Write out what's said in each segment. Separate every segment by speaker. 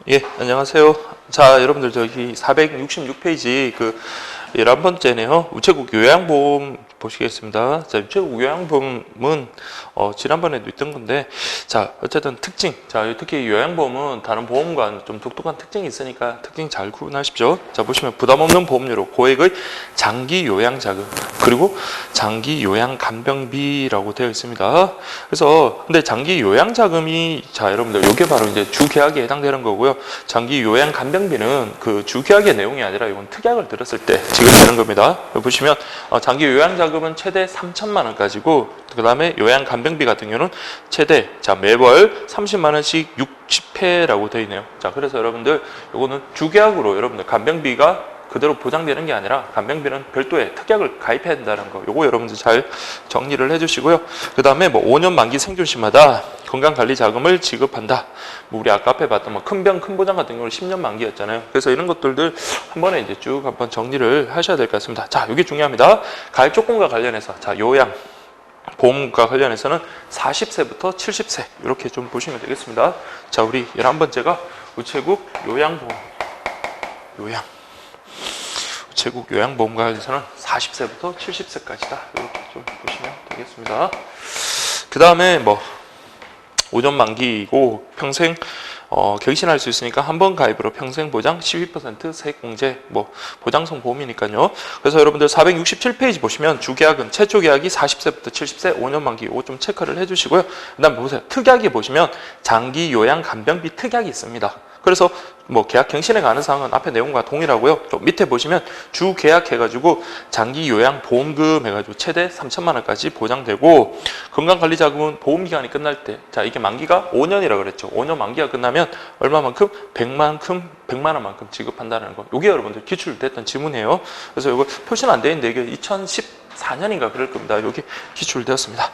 Speaker 1: 예, 안녕하세요. 자, 여러분들 저기 466페이지 그 11번째네요. 우체국 요양보험 보시겠습니다. 자, 우체국 요양보험은 지난번에도 있던 건데, 자, 어쨌든 특징. 자, 특히 요양보험은 다른 보험과 좀 독특한 특징이 있으니까 특징 잘 구분하십시오. 자, 보시면 부담 없는 보험료로 고액의 장기 요양 자금, 그리고 장기 요양 간병비라고 되어 있습니다. 그래서 근데 장기 요양 자금이, 자, 여러분들 이게 바로 이제 주계약에 해당되는 거고요. 장기 요양 간병비는 그 주계약의 내용이 아니라 이건 특약을 들었을 때 지급되는 겁니다. 보시면 장기 요양 자금은 최대 3천만 원까지고, 그 다음에 요양 간병비 같은 경우는 최대 매월 30만 원씩 60회라고 되어 있네요. 자, 그래서 여러분들 요거는 주계약으로 여러분들 간병비가 그대로 보장되는 게 아니라 간병비는 별도의 특약을 가입해야 된다는 거, 요거 여러분들 잘 정리를 해주시고요. 그 다음에 5년 만기 생존시마다 건강관리자금을 지급한다. 우리 아까 앞에 봤던 큰 병, 큰 보장 같은 경우는 10년 만기였잖아요. 그래서 이런 것들을 한 번에 이제 쭉 한번 정리를 하셔야 될 것 같습니다. 자, 이게 중요합니다. 가입 조건과 관련해서, 자, 요양 보험과 관련해서는 40세부터 70세 이렇게 좀 보시면 되겠습니다. 자, 우리 11번째가 우체국 요양보험, 우체국 요양보험과 관련해서는 40세부터 70세까지다. 이렇게 좀 보시면 되겠습니다. 그 다음에 5년 만기이고 평생 갱신할 수 있으니까 한 번 가입으로 평생 보장 12% 세액공제, 보장성 보험이니까요. 그래서 여러분들 467페이지 보시면 주계약은 최초 계약이 40세부터 70세 5년 만기, 이거 좀 체크를 해주시고요. 그 다음에 보세요. 특약이 보시면 장기 요양 간병비 특약이 있습니다. 그래서 계약 갱신에 관한 사항은 앞에 내용과 동일하고요. 좀 밑에 보시면 주 계약해가지고 장기 요양 보험금 해가지고 최대 3천만 원까지 보장되고, 건강관리자금은 보험기간이 끝날 때, 자, 이게 만기가 5년이라 그랬죠. 5년 만기가 끝나면 얼마만큼? 100만 원만큼 지급한다는 거. 이게 여러분들 기출됐던 지문이에요. 그래서 이거 표시는 안 돼 있는데 이게 2014년인가 그럴 겁니다. 여기 기출되었습니다.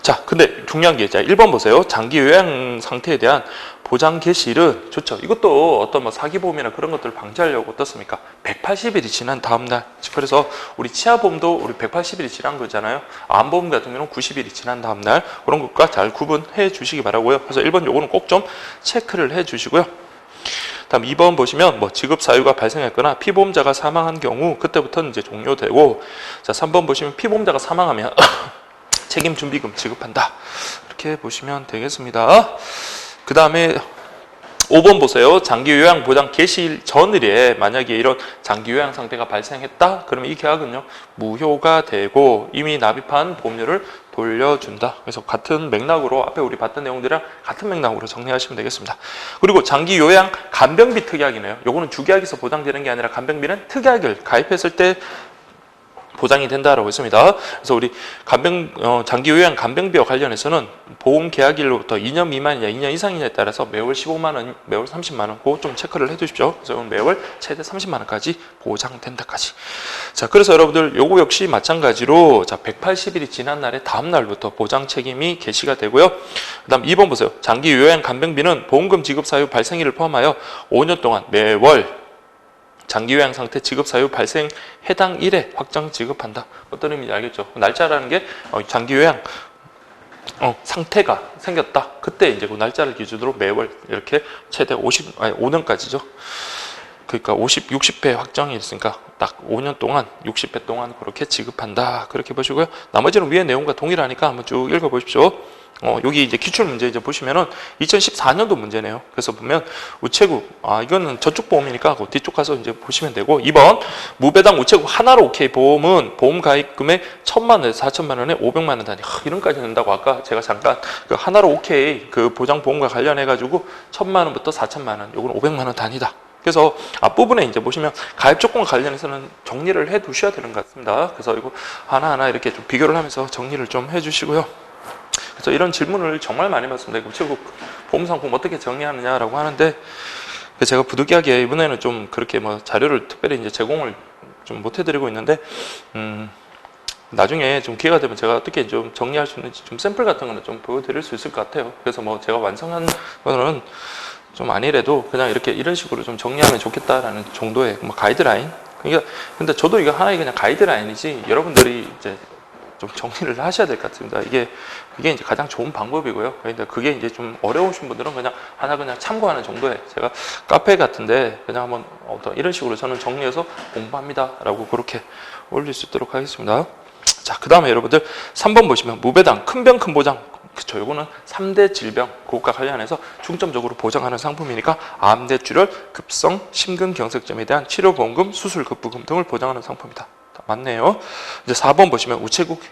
Speaker 1: 자, 근데 중요한 게, 자, 1번 보세요. 장기 요양 상태에 대한 보장 개시일은 좋죠. 이것도 어떤 사기보험이나 그런 것들을 방지하려고 어떻습니까? 180일이 지난 다음날. 그래서 우리 치아보험도 우리 180일이 지난 거잖아요. 암보험 같은 경우는 90일이 지난 다음날. 그런 것과 잘 구분해 주시기 바라고요. 그래서 1번 요거는 꼭 좀 체크를 해 주시고요. 다음 2번 보시면 지급 사유가 발생했거나 피보험자가 사망한 경우 그때부터는 이제 종료되고, 자, 3번 보시면 피보험자가 사망하면 책임 준비금 지급한다. 이렇게 보시면 되겠습니다. 그 다음에 5번 보세요. 장기 요양 보장 개시일 전일에 만약에 이런 장기 요양 상태가 발생했다, 그러면 이 계약은요 무효가 되고 이미 납입한 보험료를 돌려준다. 그래서 같은 맥락으로 앞에 우리 봤던 내용들이랑 같은 맥락으로 정리하시면 되겠습니다. 그리고 장기 요양 간병비 특약이네요. 요거는 주계약에서 보장되는 게 아니라 간병비는 특약을 가입했을 때 보장이 된다라고 했습니다. 그래서 우리 장기 요양 간병비와 관련해서는 보험 계약일로부터 2년 미만이냐 2년 이상이냐에 따라서 매월 15만 원, 매월 30만 원, 그거 좀 체크를 해두십시오. 그래서 매월 최대 30만 원까지 보장된다까지. 자, 그래서 여러분들 요거 역시 마찬가지로, 자, 180일이 지난 날에 다음 날부터 보장 책임이 개시가 되고요. 그다음 2번 보세요. 장기 요양 간병비는 보험금 지급 사유 발생일을 포함하여 5년 동안 매월 장기 요양 상태 지급 사유 발생 해당 일에 확정 지급한다. 어떤 의미인지 알겠죠? 날짜라는 게 장기 요양 상태가 생겼다. 그때 이제 그 날짜를 기준으로 매월 이렇게 최대 5년까지죠. 그러니까 60회 확정이 있으니까 딱 5년 동안 60회 동안 그렇게 지급한다. 그렇게 보시고요. 나머지는 위의 내용과 동일하니까 한번 쭉 읽어보십시오. 여기 이제 기출 문제 이제 보시면은 2014년도 문제네요. 그래서 보면 우체국, 이거는 저쪽 보험이니까 그 뒤쪽 가서 이제 보시면 되고, 2번 무배당 우체국 하나로 오케이 보험은 보험 가입 금액 1,000만 원에서 4천만 원에 500만 원 단위. 이런까지 된다고 아까 제가 잠깐 그 하나로 오케이 그 보장 보험과 관련해 가지고 1,000만 원부터 4천만 원, 요건 500만 원 단위다. 그래서 앞부분에 이제 보시면 가입 조건 관련해서는 정리를 해 두셔야 되는 것 같습니다. 그래서 이거 하나하나 이렇게 좀 비교를 하면서 정리를 좀 해 주시고요. 그래서 이런 질문을 정말 많이 받습니다. 우체국 보험상품 어떻게 정리하느냐라고 하는데, 제가 부득이하게 이번에는 좀 그렇게 자료를 특별히 이제 제공을 좀 못 해드리고 있는데, 나중에 좀 기회가 되면 제가 어떻게 좀 정리할 수 있는지 좀 샘플 같은 거는 좀 보여드릴 수 있을 것 같아요. 그래서 제가 완성한 거는 좀 아니래도 그냥 이런 식으로 좀 정리하면 좋겠다라는 정도의 가이드라인. 그러니까 근데 저도 이거 하나의 그냥 가이드라인이지, 여러분들이 이제 좀 정리를 하셔야 될 것 같습니다. 이게 이제 가장 좋은 방법이고요. 그런데 그게 이제 좀 어려우신 분들은 그냥 하나 그냥 참고하는 정도에, 제가 카페 같은데 그냥 한번 어떤 이런 식으로 저는 정리해서 공부합니다라고 그렇게 올릴 수 있도록 하겠습니다. 자, 그 다음에 여러분들 3번 보시면 무배당 큰 병 큰 보장. 그쵸, 요거는 3대 질병, 그것과 관련해서 중점적으로 보장하는 상품이니까 암, 뇌출혈, 급성, 심근경색점에 대한 치료보험금, 수술급부금 등을 보장하는 상품이다. 맞네요. 이제 4번 보시면 우체국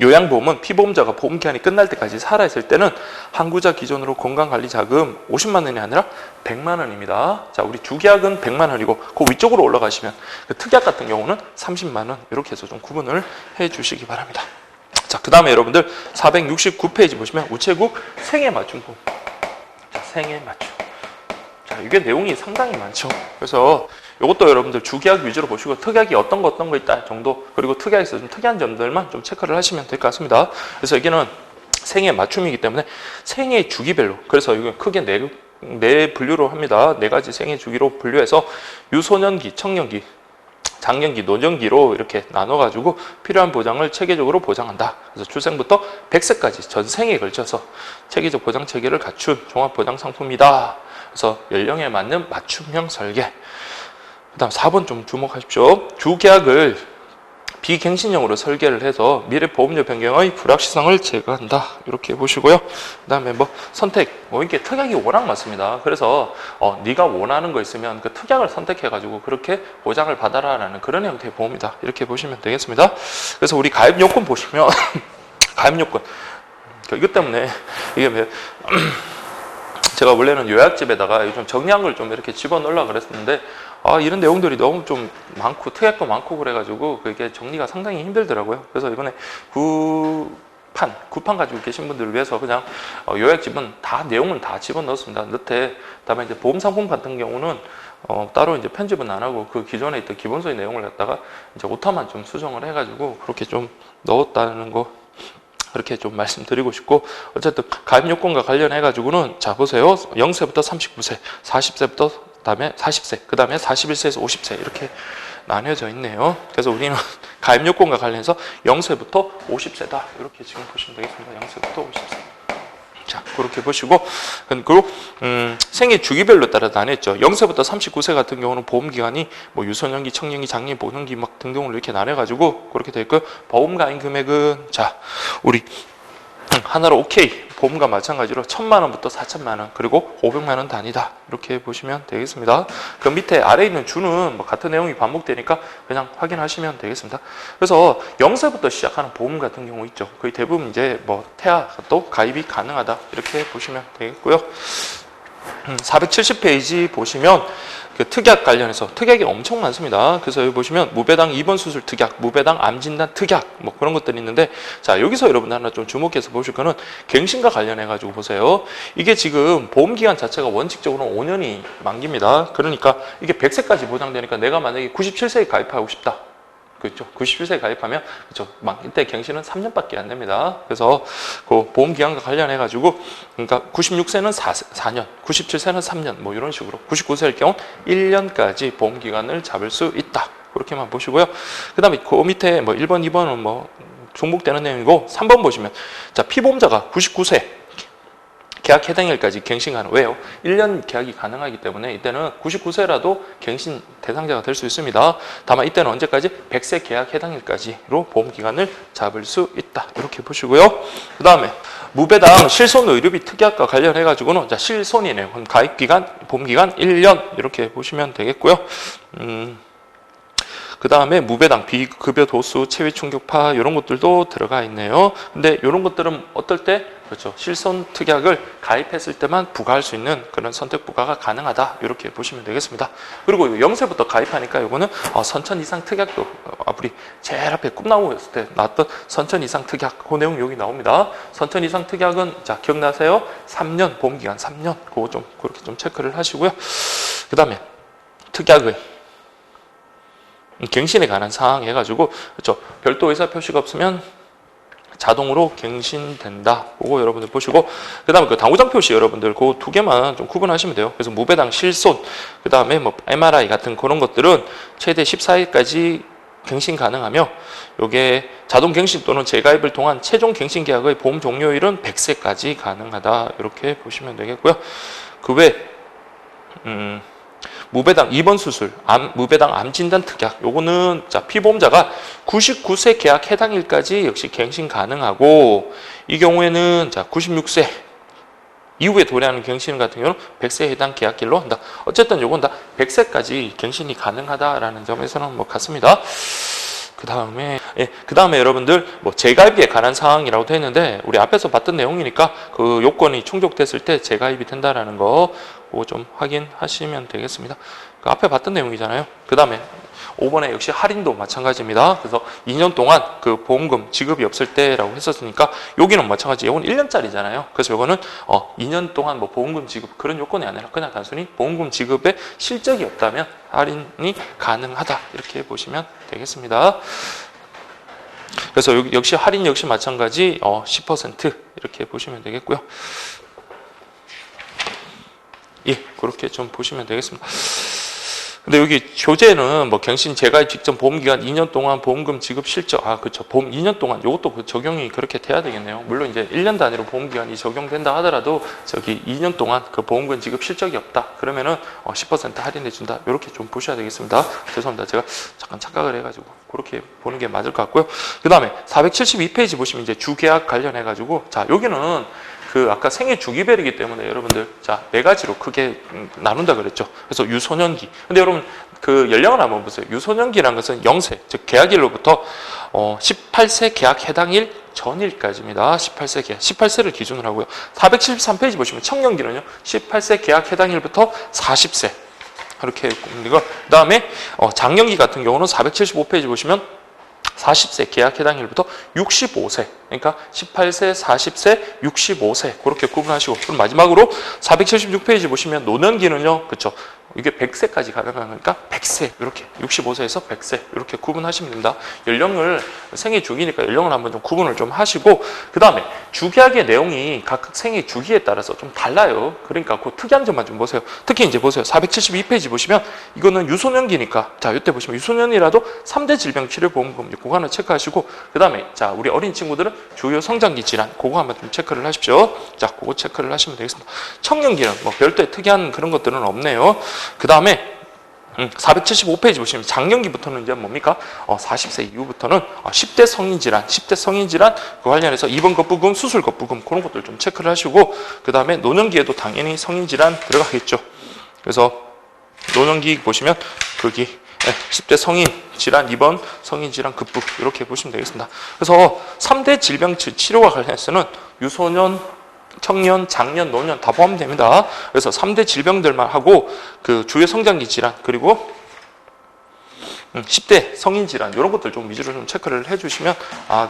Speaker 1: 요양보험은 피보험자가 보험기한이 끝날 때까지 살아있을 때는 한구자 기존으로 건강관리자금 50만 원이 아니라 100만 원입니다. 자, 우리 주계약은 100만 원이고 그 위쪽으로 올라가시면 그 특약 같은 경우는 30만 원, 이렇게 해서 좀 구분을 해 주시기 바랍니다. 자, 그 다음에 여러분들 469페이지 보시면 우체국 생애 맞춤보험. 자, 생애 맞춤. 자, 이게 내용이 상당히 많죠. 그래서 이것도 여러분들 주계약 위주로 보시고 특약이 어떤 거 있다 정도, 그리고 특약에서 좀 특이한 점들만 좀 체크를 하시면 될 것 같습니다. 그래서 여기는 생애 맞춤이기 때문에 생애 주기별로, 그래서 이거 크게 네 분류로 합니다. 네 가지 생애 주기로 분류해서 유소년기, 청년기, 장년기, 노년기로 이렇게 나눠가지고 필요한 보장을 체계적으로 보장한다. 그래서 출생부터 100세까지 전생에 걸쳐서 체계적 보장 체계를 갖춘 종합보장 상품이다. 그래서 연령에 맞는 맞춤형 설계. 그 다음 4번 좀 주목하십시오. 주계약을 비갱신형으로 설계를 해서 미래 보험료 변경의 불확실성을 제거한다. 이렇게 보시고요. 그 다음에 뭐 선택, 뭐 이렇게 특약이 워낙 많습니다. 그래서 네가 원하는 거 있으면 그 특약을 선택해가지고 그렇게 보장을 받아라라는 그런 형태의 보험이다. 이렇게 보시면 되겠습니다. 그래서 우리 가입 요건 보시면 가입 요건, 이것 때문에 이게 왜 제가 원래는 요약집에다가 요즘 정리한 걸 좀 이렇게 집어넣으려고 그랬었는데 이런 내용들이 너무 좀 많고 특약도 많고 그래가지고 그게 정리가 상당히 힘들더라고요. 그래서 이번에 구판 가지고 계신 분들을 위해서 그냥 요약집은 다 내용은 다 집어넣었습니다. 넣되, 그다음에 이제 보험 상품 같은 경우는 따로 이제 편집은 안 하고 그 기존에 있던 기본소의 내용을 갖다가 이제 오타만 좀 수정을 해가지고 그렇게 좀 넣었다는 거, 그렇게 좀 말씀드리고 싶고, 어쨌든 가입 요건과 관련해 가지고는 자 보세요. 0세부터 39세, 40세부터 그다음에 40세, 그다음에 41세에서 50세 이렇게 나뉘어져 있네요. 그래서 우리는 가입 요건과 관련해서 0세부터 50세다. 이렇게 지금 보시면 되겠습니다. 0세부터 50세. 자, 그렇게 보시고, 그리고 생애 주기별로 따라 나뉘었죠. 0세부터 39세 같은 경우는 보험기간이 뭐 유소년기, 청년기, 장년, 보년기 막 등등으로 이렇게 나눠가지고 그렇게 돼 있고요. 보험가입 금액은 자, 우리 하나로 오케이, 보험과 마찬가지로 1,000만 원부터 4,000만 원, 그리고 500만 원 단위다. 이렇게 보시면 되겠습니다. 그 밑에 아래에 있는 주는 뭐 같은 내용이 반복되니까 그냥 확인하시면 되겠습니다. 그래서 0세부터 시작하는 보험 같은 경우 있죠. 거의 대부분 이제 뭐 태아도 가입이 가능하다. 이렇게 보시면 되겠고요. 470페이지 보시면 그 특약 관련해서 특약이 엄청 많습니다. 그래서 여기 보시면 무배당 입원 수술 특약, 무배당 암 진단 특약, 뭐 그런 것들이 있는데, 자 여기서 여러분 하나 좀 주목해서 보실 거는 갱신과 관련해 가지고 보세요. 이게 지금 보험 기간 자체가 원칙적으로 5년이 만기입니다. 그러니까 이게 100세까지 보장되니까 내가 만약에 97세에 가입하고 싶다. 그렇죠. 97세에 가입하면 그렇죠. 만기 때 갱신은 3년밖에 안 됩니다. 그래서 그 보험 기간과 관련해 가지고, 그러니까 96세는 4년, 97세는 3년, 뭐 이런 식으로 99세일 경우 1년까지 보험 기간을 잡을 수 있다. 그렇게만 보시고요. 그다음에 그 밑에 뭐 1번, 2번은 뭐 중복되는 내용이고, 3번 보시면 자 피보험자가 99세 계약 해당일까지 갱신 가능. 왜요? 1년 계약이 가능하기 때문에 이때는 99세라도 갱신 대상자가 될 수 있습니다. 다만 이때는 언제까지? 100세 계약 해당일까지로 보험기간을 잡을 수 있다. 이렇게 보시고요. 그 다음에 무배당 실손 의료비 특약과 관련해 가지고는 자 실손이네요. 그럼 가입기간, 보험기간 1년 이렇게 보시면 되겠고요. 그 다음에 무배당, 비급여 도수, 체위 충격파 이런 것들도 들어가 있네요. 근데 이런 것들은 어떨 때 그렇죠. 실손 특약을 가입했을 때만 부과할 수 있는 그런 선택 부과가 가능하다. 이렇게 보시면 되겠습니다. 그리고 0세부터 가입하니까 이거는 선천 이상 특약도 우리 제일 앞에 꿈나무였을 때 나왔던 선천 이상 특약 그 내용 여기 나옵니다. 선천 이상 특약은 자 기억나세요? 3년 보험기간 3년 그거 좀 그렇게 좀 체크를 하시고요. 그 다음에 특약의 갱신에 관한 사항 해가지고 그렇죠. 별도 의사 표시가 없으면 자동으로 갱신된다. 그거 여러분들 보시고, 그 다음에 그 당구장 표시 여러분들 그 두 개만 좀 구분하시면 돼요. 그래서 무배당 실손, 그 다음에 뭐 MRI 같은 그런 것들은 최대 14일까지 갱신 가능하며 요게 자동 갱신 또는 재가입을 통한 최종 갱신 계약의 보험 종료일은 100세까지 가능하다. 이렇게 보시면 되겠고요. 그 외 무배당 입원 수술, 무배당 암 진단 특약 요거는 자 피보험자가 99세 계약 해당일까지 역시 갱신 가능하고 이 경우에는 자 96세 이후에 도래하는 갱신 같은 경우는 100세 해당 계약일로 한다. 어쨌든 요건 다 100세까지 갱신이 가능하다라는 점에서는 뭐 같습니다. 그 다음에 여러분들 뭐 재가입에 관한 사항이라고 되어 있는데 우리 앞에서 봤던 내용이니까 그 요건이 충족됐을 때 재가입이 된다라는 거 그거 좀 확인하시면 되겠습니다. 그 앞에 봤던 내용이잖아요. 그 다음에 5번에 역시 할인도 마찬가지입니다. 그래서 2년 동안 그 보험금 지급이 없을 때라고 했었으니까 여기는 마찬가지. 이건 1년짜리잖아요. 그래서 이거는 2년 동안 뭐 보험금 지급 그런 요건이 아니라 그냥 단순히 보험금 지급에 실적이 없다면 할인이 가능하다. 이렇게 보시면 되겠습니다. 그래서 여기 역시 할인 역시 마찬가지 10% 이렇게 보시면 되겠고요. 예, 그렇게 좀 보시면 되겠습니다. 근데 여기 교재는 뭐 갱신 재가입 직전 보험기간 2년 동안 보험금 지급 실적 그렇죠. 보험 2년 동안 이것도 적용이 그렇게 돼야 되겠네요. 물론 이제 1년 단위로 보험기간이 적용된다 하더라도 저기 2년 동안 그 보험금 지급 실적이 없다. 그러면은 10% 할인해 준다. 이렇게 좀 보셔야 되겠습니다. 죄송합니다. 제가 잠깐 착각을 해가지고 그렇게 보는 게 맞을 것 같고요. 그 다음에 472페이지 보시면 이제 주계약 관련해 가지고 자 여기는 그 아까 생애 주기별이기 때문에 여러분들 자 4가지로 크게 나눈다 그랬죠. 그래서 유소년기. 근데 여러분 그 연령을 한번 보세요. 유소년기라는 것은 0세 즉 계약일로부터 18세 계약 해당일 전일까지입니다. 18세 계약 18세를 기준으로 하고요. 473페이지 보시면 청년기는요 18세 계약 해당일부터 40세 이렇게 그 다음에 장년기 같은 경우는 475페이지 보시면 40세 계약 해당일부터 65세 그러니까 18세, 40세, 65세 그렇게 구분하시고 그럼 마지막으로 476페이지 보시면 노년기는요 그렇죠 이게 100세까지 가능하니까 100세 이렇게 65세에서 100세 이렇게 구분하시면 됩니다. 연령을 생애 주기니까 연령을 한번 좀 구분을 좀 하시고 그 다음에 주계약의 내용이 각각 생애 주기에 따라서 좀 달라요. 그러니까 그 특이한 점만 좀 보세요. 특히 이제 보세요. 472페이지 보시면 이거는 유소년기니까 자 이때 보시면 유소년이라도 3대 질병 치료 보험금 그거 하나 체크하시고 그 다음에 자 우리 어린 친구들은 주요 성장기 질환 그거 한번 좀 체크를 하십시오. 자 그거 체크를 하시면 되겠습니다. 청년기는 뭐 별도의 특이한 그런 것들은 없네요. 그 다음에 475페이지 보시면 장년기부터는 이제 뭡니까? 40세 이후부터는 10대 성인질환 그 관련해서 입원 거부금, 수술 거부금 그런 것들 좀 체크를 하시고 그 다음에 노년기에도 당연히 성인질환 들어가겠죠. 그래서 노년기 보시면 거기 10대 성인 질환 입원, 성인 질환 급부 이렇게 보시면 되겠습니다. 그래서 3대 질병 치료와 관련해서는 유소년 청년, 장년, 노년 다 포함됩니다. 그래서 3대 질병들만 하고 그 주요 성장기 질환 그리고 10대 성인 질환 이런 것들 좀 위주로 좀 체크를 해주시면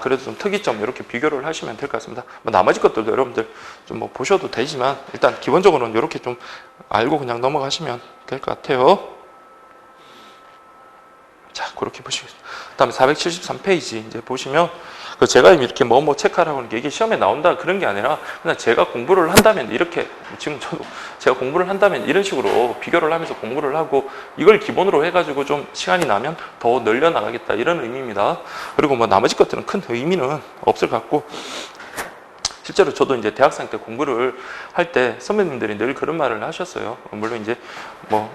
Speaker 1: 그래도 좀 특이점 이렇게 비교를 하시면 될 것 같습니다. 뭐 나머지 것들도 여러분들 좀 뭐 보셔도 되지만 일단 기본적으로는 이렇게 좀 알고 그냥 넘어가시면 될 것 같아요. 자, 그렇게 보시겠습니다. 다음에 473페이지 이제 보시면 제가 이렇게 뭐 체크하라고 하는 게 이게 시험에 나온다 그런 게 아니라 그냥 제가 공부를 한다면 이렇게 지금 저도 제가 공부를 한다면 이런 식으로 비교를 하면서 공부를 하고 이걸 기본으로 해가지고 좀 시간이 나면 더 늘려나가겠다 이런 의미입니다. 그리고 뭐 나머지 것들은 큰 의미는 없을 것 같고 실제로 저도 이제 대학생 때 공부를 할 때 선배님들이 늘 그런 말을 하셨어요. 물론 이제 뭐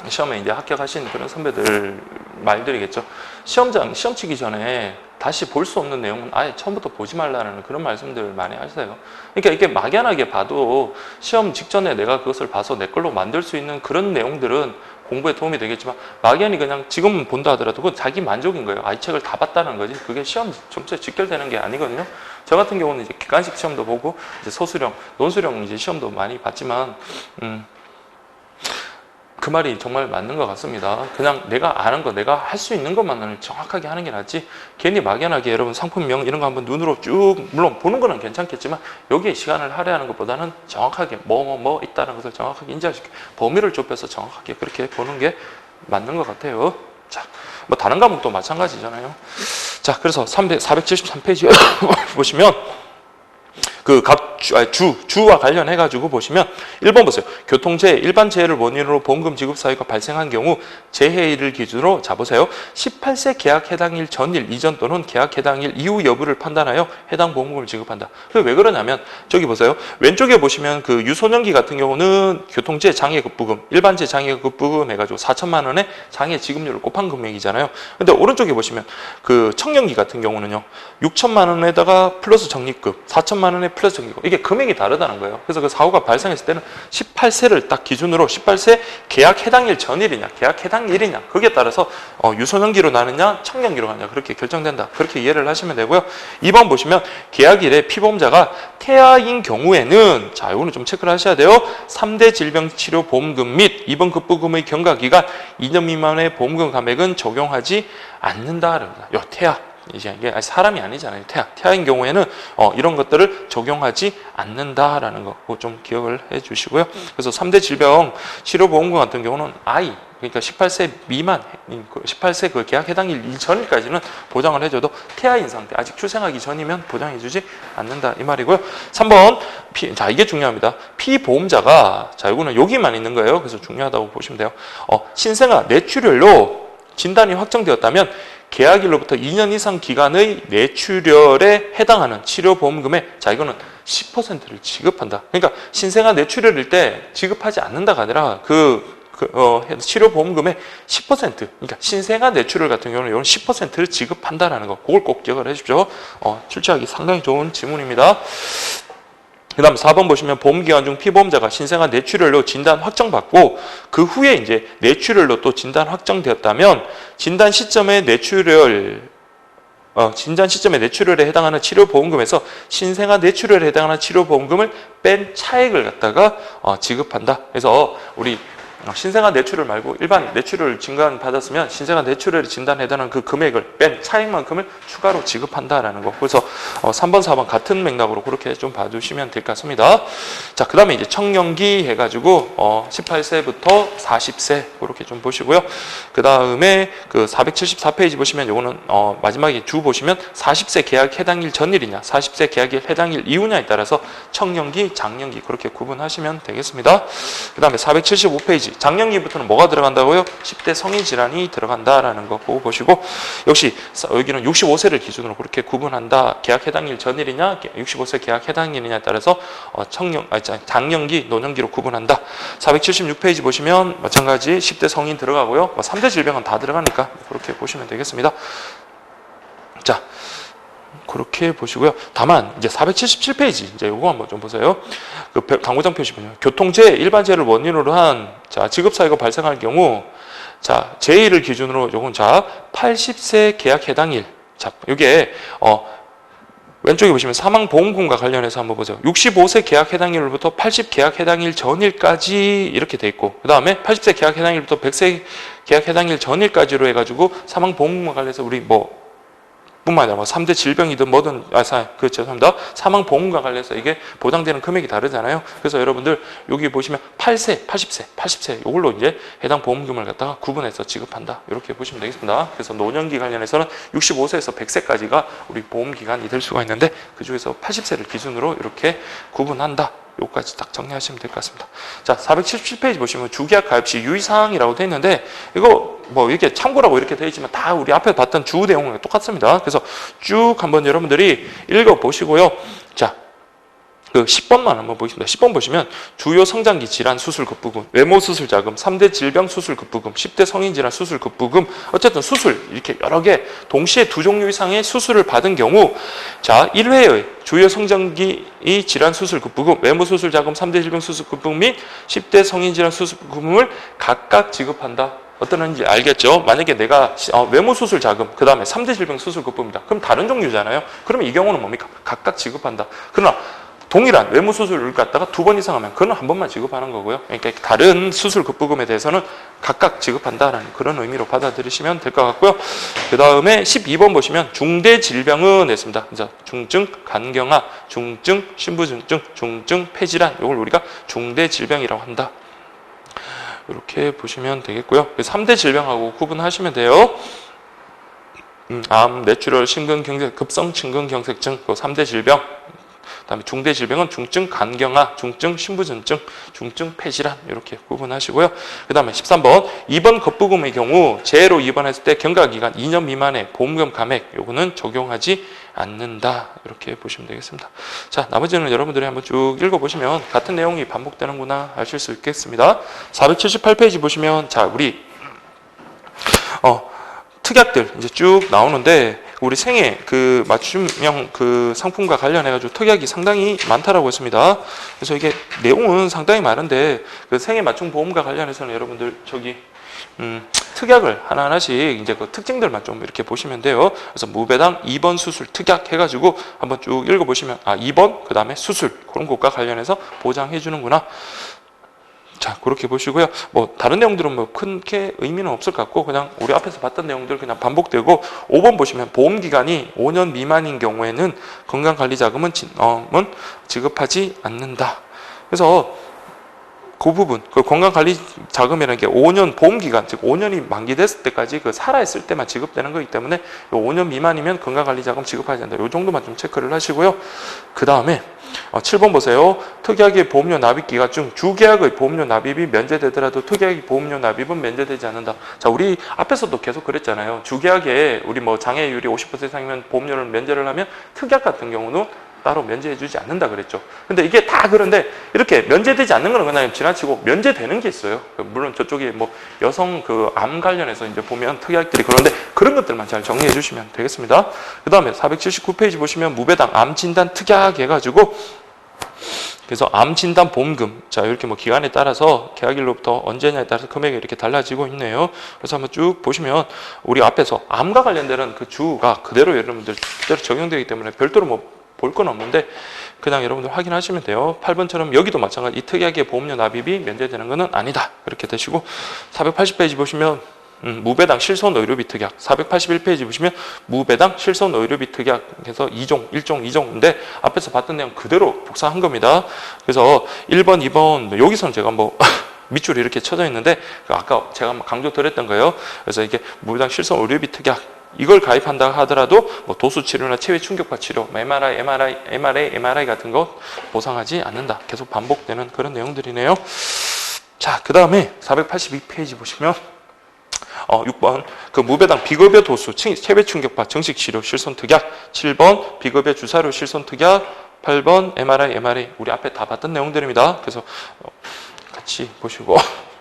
Speaker 1: 시험에 이제 합격하신 그런 선배들 말들이겠죠. 시험 치기 전에 다시 볼 수 없는 내용은 아예 처음부터 보지 말라는 그런 말씀들 많이 하세요. 그러니까 이게 막연하게 봐도 시험 직전에 내가 그것을 봐서 내 걸로 만들 수 있는 그런 내용들은 공부에 도움이 되겠지만 막연히 그냥 지금 본다 하더라도 그건 자기 만족인 거예요. 이 책을 다 봤다는 거지. 그게 시험 점수에 직결되는 게 아니거든요. 저 같은 경우는 이제 객관식 시험도 보고 이제 소수령, 논술형 이제 시험도 많이 봤지만 그 말이 정말 맞는 것 같습니다. 그냥 내가 아는 거, 내가 할 수 있는 것만을 정확하게 하는 게 낫지 괜히 막연하게 여러분 상품명 이런 거 한번 눈으로 쭉 물론 보는 거는 괜찮겠지만 여기에 시간을 할애하는 것보다는 정확하게 뭐 있다는 것을 정확하게 인지하시고 범위를 좁혀서 정확하게 그렇게 보는 게 맞는 것 같아요. 자, 뭐 다른 과목도 마찬가지잖아요. 자, 그래서 473페이지 보시면 주와 관련해가지고 보시면 1번 보세요. 교통재해, 일반 재해를 원인으로 보험금 지급 사유가 발생한 경우 재해일을 기준으로 자 보세요. 18세 계약 해당일 전일 이전 또는 계약 해당일 이후 여부를 판단하여 해당 보험금을 지급한다. 왜 그러냐면 저기 보세요. 왼쪽에 보시면 그 유소년기 같은 경우는 교통재해 장애급부금, 일반재해 장애급부금 해가지고 4천만 원에 장애 지급료를 곱한 금액이잖아요. 근데 오른쪽에 보시면 그 청년기 같은 경우는요. 6천만 원에다가 플러스 적립금, 4천만 원에 플러스 적립금. 이게 금액이 다르다는 거예요. 그래서 그 사고가 발생했을 때는 18세를 딱 기준으로 18세 계약 해당일 전일이냐, 계약 해당일이냐, 거기에 따라서 유소년기로 나느냐, 청년기로 가느냐 그렇게 결정된다. 그렇게 이해를 하시면 되고요. 2번 보시면 계약일에 피보험자가 태아인 경우에는 자, 이거는 좀 체크를 하셔야 돼요. 3대 질병치료보험금 및 입원 급부금의 경과기간 2년 미만의 보험금 감액은 적용하지 않는다. 요 태아. 이제 이게 사람이 아니잖아요. 태아인 경우에는 이런 것들을 적용하지 않는다라는 거 좀 기억을 해 주시고요. 그래서 3대 질병 치료보험금 같은 경우는 아이, 그러니까 18세 미만, 18세 그 계약 해당일 이전일까지는 보장을 해줘도 태아인 상태, 아직 출생하기 전이면 보장해주지 않는다 이 말이고요. 3번, 자 이게 중요합니다. 피보험자가, 자 이거는 여기만 있는 거예요. 그래서 중요하다고 보시면 돼요. 신생아 뇌출혈로 진단이 확정되었다면 계약일로부터 2년 이상 기간의 뇌출혈에 해당하는 치료보험금의 자 이거는 10%를 지급한다. 그러니까 신생아 뇌출혈일 때 지급하지 않는다가 아니라 치료보험금의 10%, 그러니까 신생아 뇌출혈 같은 경우는 이런 10%를 지급한다라는 거, 그걸 꼭 기억을 해주십시오. 출제하기 상당히 좋은 지문입니다. 그 다음 4번 보시면 보험기간 중 피보험자가 신생아 뇌출혈로 진단 확정받고 그 후에 이제 뇌출혈로 또 진단 확정되었다면 진단 시점에 뇌출혈에 해당하는 치료보험금에서 신생아 뇌출혈에 해당하는 치료보험금을 뺀 차액을 갖다가 지급한다. 그래서 우리 신생아 뇌출혈 말고 일반 뇌출혈 진단 받았으면 신생아 뇌출혈 진단에 해당하는 그 금액을 뺀 차액만큼을 추가로 지급한다라는 거. 그래서 3번, 4번 같은 맥락으로 그렇게 좀 봐주시면 될 것 같습니다. 자, 그 다음에 이제 청년기 해가지고 18세부터 40세 그렇게 좀 보시고요. 그 다음에 그 474페이지 보시면 요거는 마지막에 주 보시면 40세 계약 해당일 전일이냐, 40세 계약일 해당일 이후냐에 따라서 청년기, 장년기 그렇게 구분하시면 되겠습니다. 그 다음에 475페이지. 장년기부터는 뭐가 들어간다고요? 10대 성인 질환이 들어간다라는 거 보고 보시고, 역시 여기는 65세를 기준으로 그렇게 구분한다. 계약 해당일 전일이냐, 65세 계약 해당일이냐에 따라서 장년기, 노년기로 구분한다. 476페이지 보시면 마찬가지 10대 성인 들어가고요. 3대 질병은 다 들어가니까 그렇게 보시면 되겠습니다. 자, 그렇게 보시고요. 다만 이제 477페이지 이제 요거 한번 좀 보세요. 그 당구장 표시면요. 교통재해, 일반재해를 원인으로 한 지급 사유가 발생할 경우 제1을 기준으로 요건 80세 계약 해당일. 자, 요게 왼쪽에 보시면 사망보험금과 관련해서 한번 보세요. 65세 계약 해당일로부터 80 계약 해당일 전일까지 이렇게 돼 있고, 그 다음에 80세 계약 해당일부터 100세 계약 해당일 전일까지로 해가지고 사망보험금과 관련해서 우리 뿐만 아니라 3대 질병이든 뭐든 죄송합니다. 사망보험과 관련해서 이게 보장되는 금액이 다르잖아요. 그래서 여러분들 여기 보시면 8세, 80세 이걸로 이제 해당 보험금을 갖다가 구분해서 지급한다. 이렇게 보시면 되겠습니다. 그래서 노년기 관련해서는 65세에서 100세까지가 우리 보험기간이 될 수가 있는데 그 중에서 80세를 기준으로 이렇게 구분한다. 요까지 딱 정리하시면 될 것 같습니다. 자, 477페이지 보시면 주계약 가입 시 유의사항이라고 되어 있는데 이거 이렇게 참고라고 이렇게 되어 있지만 다 우리 앞에 봤던 주 내용은 똑같습니다. 그래서 쭉 한번 여러분들이 읽어보시고요. 자, 그 10번만 한번 보겠습니다. 10번 보시면 주요 성장기 질환 수술 급부금, 외모 수술 자금, 3대 질병 수술 급부금, 10대 성인 질환 수술 급부금, 어쨌든 수술 이렇게 여러 개 동시에 두 종류 이상의 수술을 받은 경우 1회의 주요 성장기 질환 수술 급부금, 외모 수술 자금, 3대 질병 수술 급부금 및 10대 성인 질환 수술 급부금을 각각 지급한다. 어떤 건지 알겠죠? 만약에 내가 외모 수술 자금, 그 다음에 3대 질병 수술 급부금이다. 그럼 다른 종류잖아요. 그러면 이 경우는 뭡니까? 각각 지급한다. 그러나 동일한 외모 수술을 갖다가 2번 이상 하면 그건 한 번만 지급하는 거고요. 그러니까 다른 수술 급부금에 대해서는 각각 지급한다라는 그런 의미로 받아들이시면 될 것 같고요. 그 다음에 12번 보시면 중대 질병은 했습니다. 중증 간경화, 중증 신부전증, 중증 폐질환 이걸 우리가 중대 질병이라고 한다. 이렇게 보시면 되겠고요. 3대 질병하고 구분하시면 돼요. 암, 뇌출혈, 심근경색, 급성 심근경색증, 그 3대 질병. 그다음에 중대 질병은 중증 간경화, 중증 신부전증, 중증 폐질환 이렇게 구분하시고요. 그다음에 13번 입원 겁부금의 경우 재해로 입원했을 때 경과기간 2년 미만의 보험금 감액 요거는 적용하지 않는다 이렇게 보시면 되겠습니다. 자, 나머지는 여러분들이 한번 쭉 읽어보시면 같은 내용이 반복되는구나 아실 수 있겠습니다. 478페이지 보시면 자 우리 특약들 이제 쭉 나오는데 우리 생애 그 맞춤형 그 상품과 관련해 가지고 특약이 상당히 많다라고 했습니다. 그래서 이게 내용은 상당히 많은데 그 생애 맞춤 보험과 관련해서는 여러분들 저기 특약을 하나하나씩 이제 그 특징들만 좀 이렇게 보시면 돼요. 그래서 무배당 2번 수술 특약 해가지고 한번 쭉 읽어보시면 2번 그 다음에 수술 그런 것과 관련해서 보장해 주는구나. 자, 그렇게 보시고요. 뭐 다른 내용들은 뭐 크게 의미는 없을 것 같고 그냥 우리 앞에서 봤던 내용들 그냥 반복되고 5번 보시면 보험 기간이 5년 미만인 경우에는 건강관리자금은 지급하지 않는다. 그래서 그 부분, 그 건강관리자금이라는 게 5년 보험기간, 즉 5년이 만기됐을 때까지 그 살아있을 때만 지급되는 거기 때문에 5년 미만이면 건강관리자금 지급하지 않는다. 이 정도만 좀 체크를 하시고요. 그 다음에 7번 보세요. 특약의 보험료 납입 기간 중 주계약의 보험료 납입이 면제되더라도 특약의 보험료 납입은 면제되지 않는다. 자, 우리 앞에서도 계속 그랬잖아요. 주계약에 우리 뭐 장애율이 50% 이상이면 보험료를 면제를 하면 특약 같은 경우는 따로 면제해주지 않는다 그랬죠. 근데 이게 다 그런데 이렇게 면제되지 않는 건 그냥 지나치고 면제되는 게 있어요. 물론 저쪽에 뭐 여성 그 암 관련해서 이제 보면 특약들이 그런데 그런 것들만 잘 정리해 주시면 되겠습니다. 그 다음에 479페이지 보시면 무배당 암 진단 특약 해가지고 그래서 암 진단 보험금 자 이렇게 뭐 기간에 따라서 계약일로부터 언제냐에 따라서 금액이 이렇게 달라지고 있네요. 그래서 한번 쭉 보시면 우리 앞에서 암과 관련되는 그 주가 그대로 여러분들 그대로 적용되기 때문에 별도로 뭐 볼 건 없는데 그냥 여러분들 확인하시면 돼요. 8번처럼 여기도 마찬가지 이 특약의 보험료 납입이 면제되는 것은 아니다. 그렇게 되시고 480페이지 보시면 무배당 실손 의료비 특약 481페이지 보시면 무배당 실손 의료비 특약해서 2종, 1종, 2종인데 앞에서 봤던 내용 그대로 복사한 겁니다. 그래서 1번, 2번 여기서는 제가 뭐 밑줄이 이렇게 쳐져 있는데 아까 제가 강조 드렸던 거예요. 그래서 이게 무배당 실손 의료비 특약 이걸 가입한다 하더라도 뭐 도수 치료나 체외 충격파 치료, MRI 같은 거 보상하지 않는다. 계속 반복되는 그런 내용들이네요. 자, 그 다음에 482페이지 보시면 6번 그 무배당 비급여 도수, 체외 충격파 정식 치료 실손 특약 7번 비급여 주사료 실손 특약 8번 MRI 우리 앞에 다 봤던 내용들입니다. 그래서 같이 보시고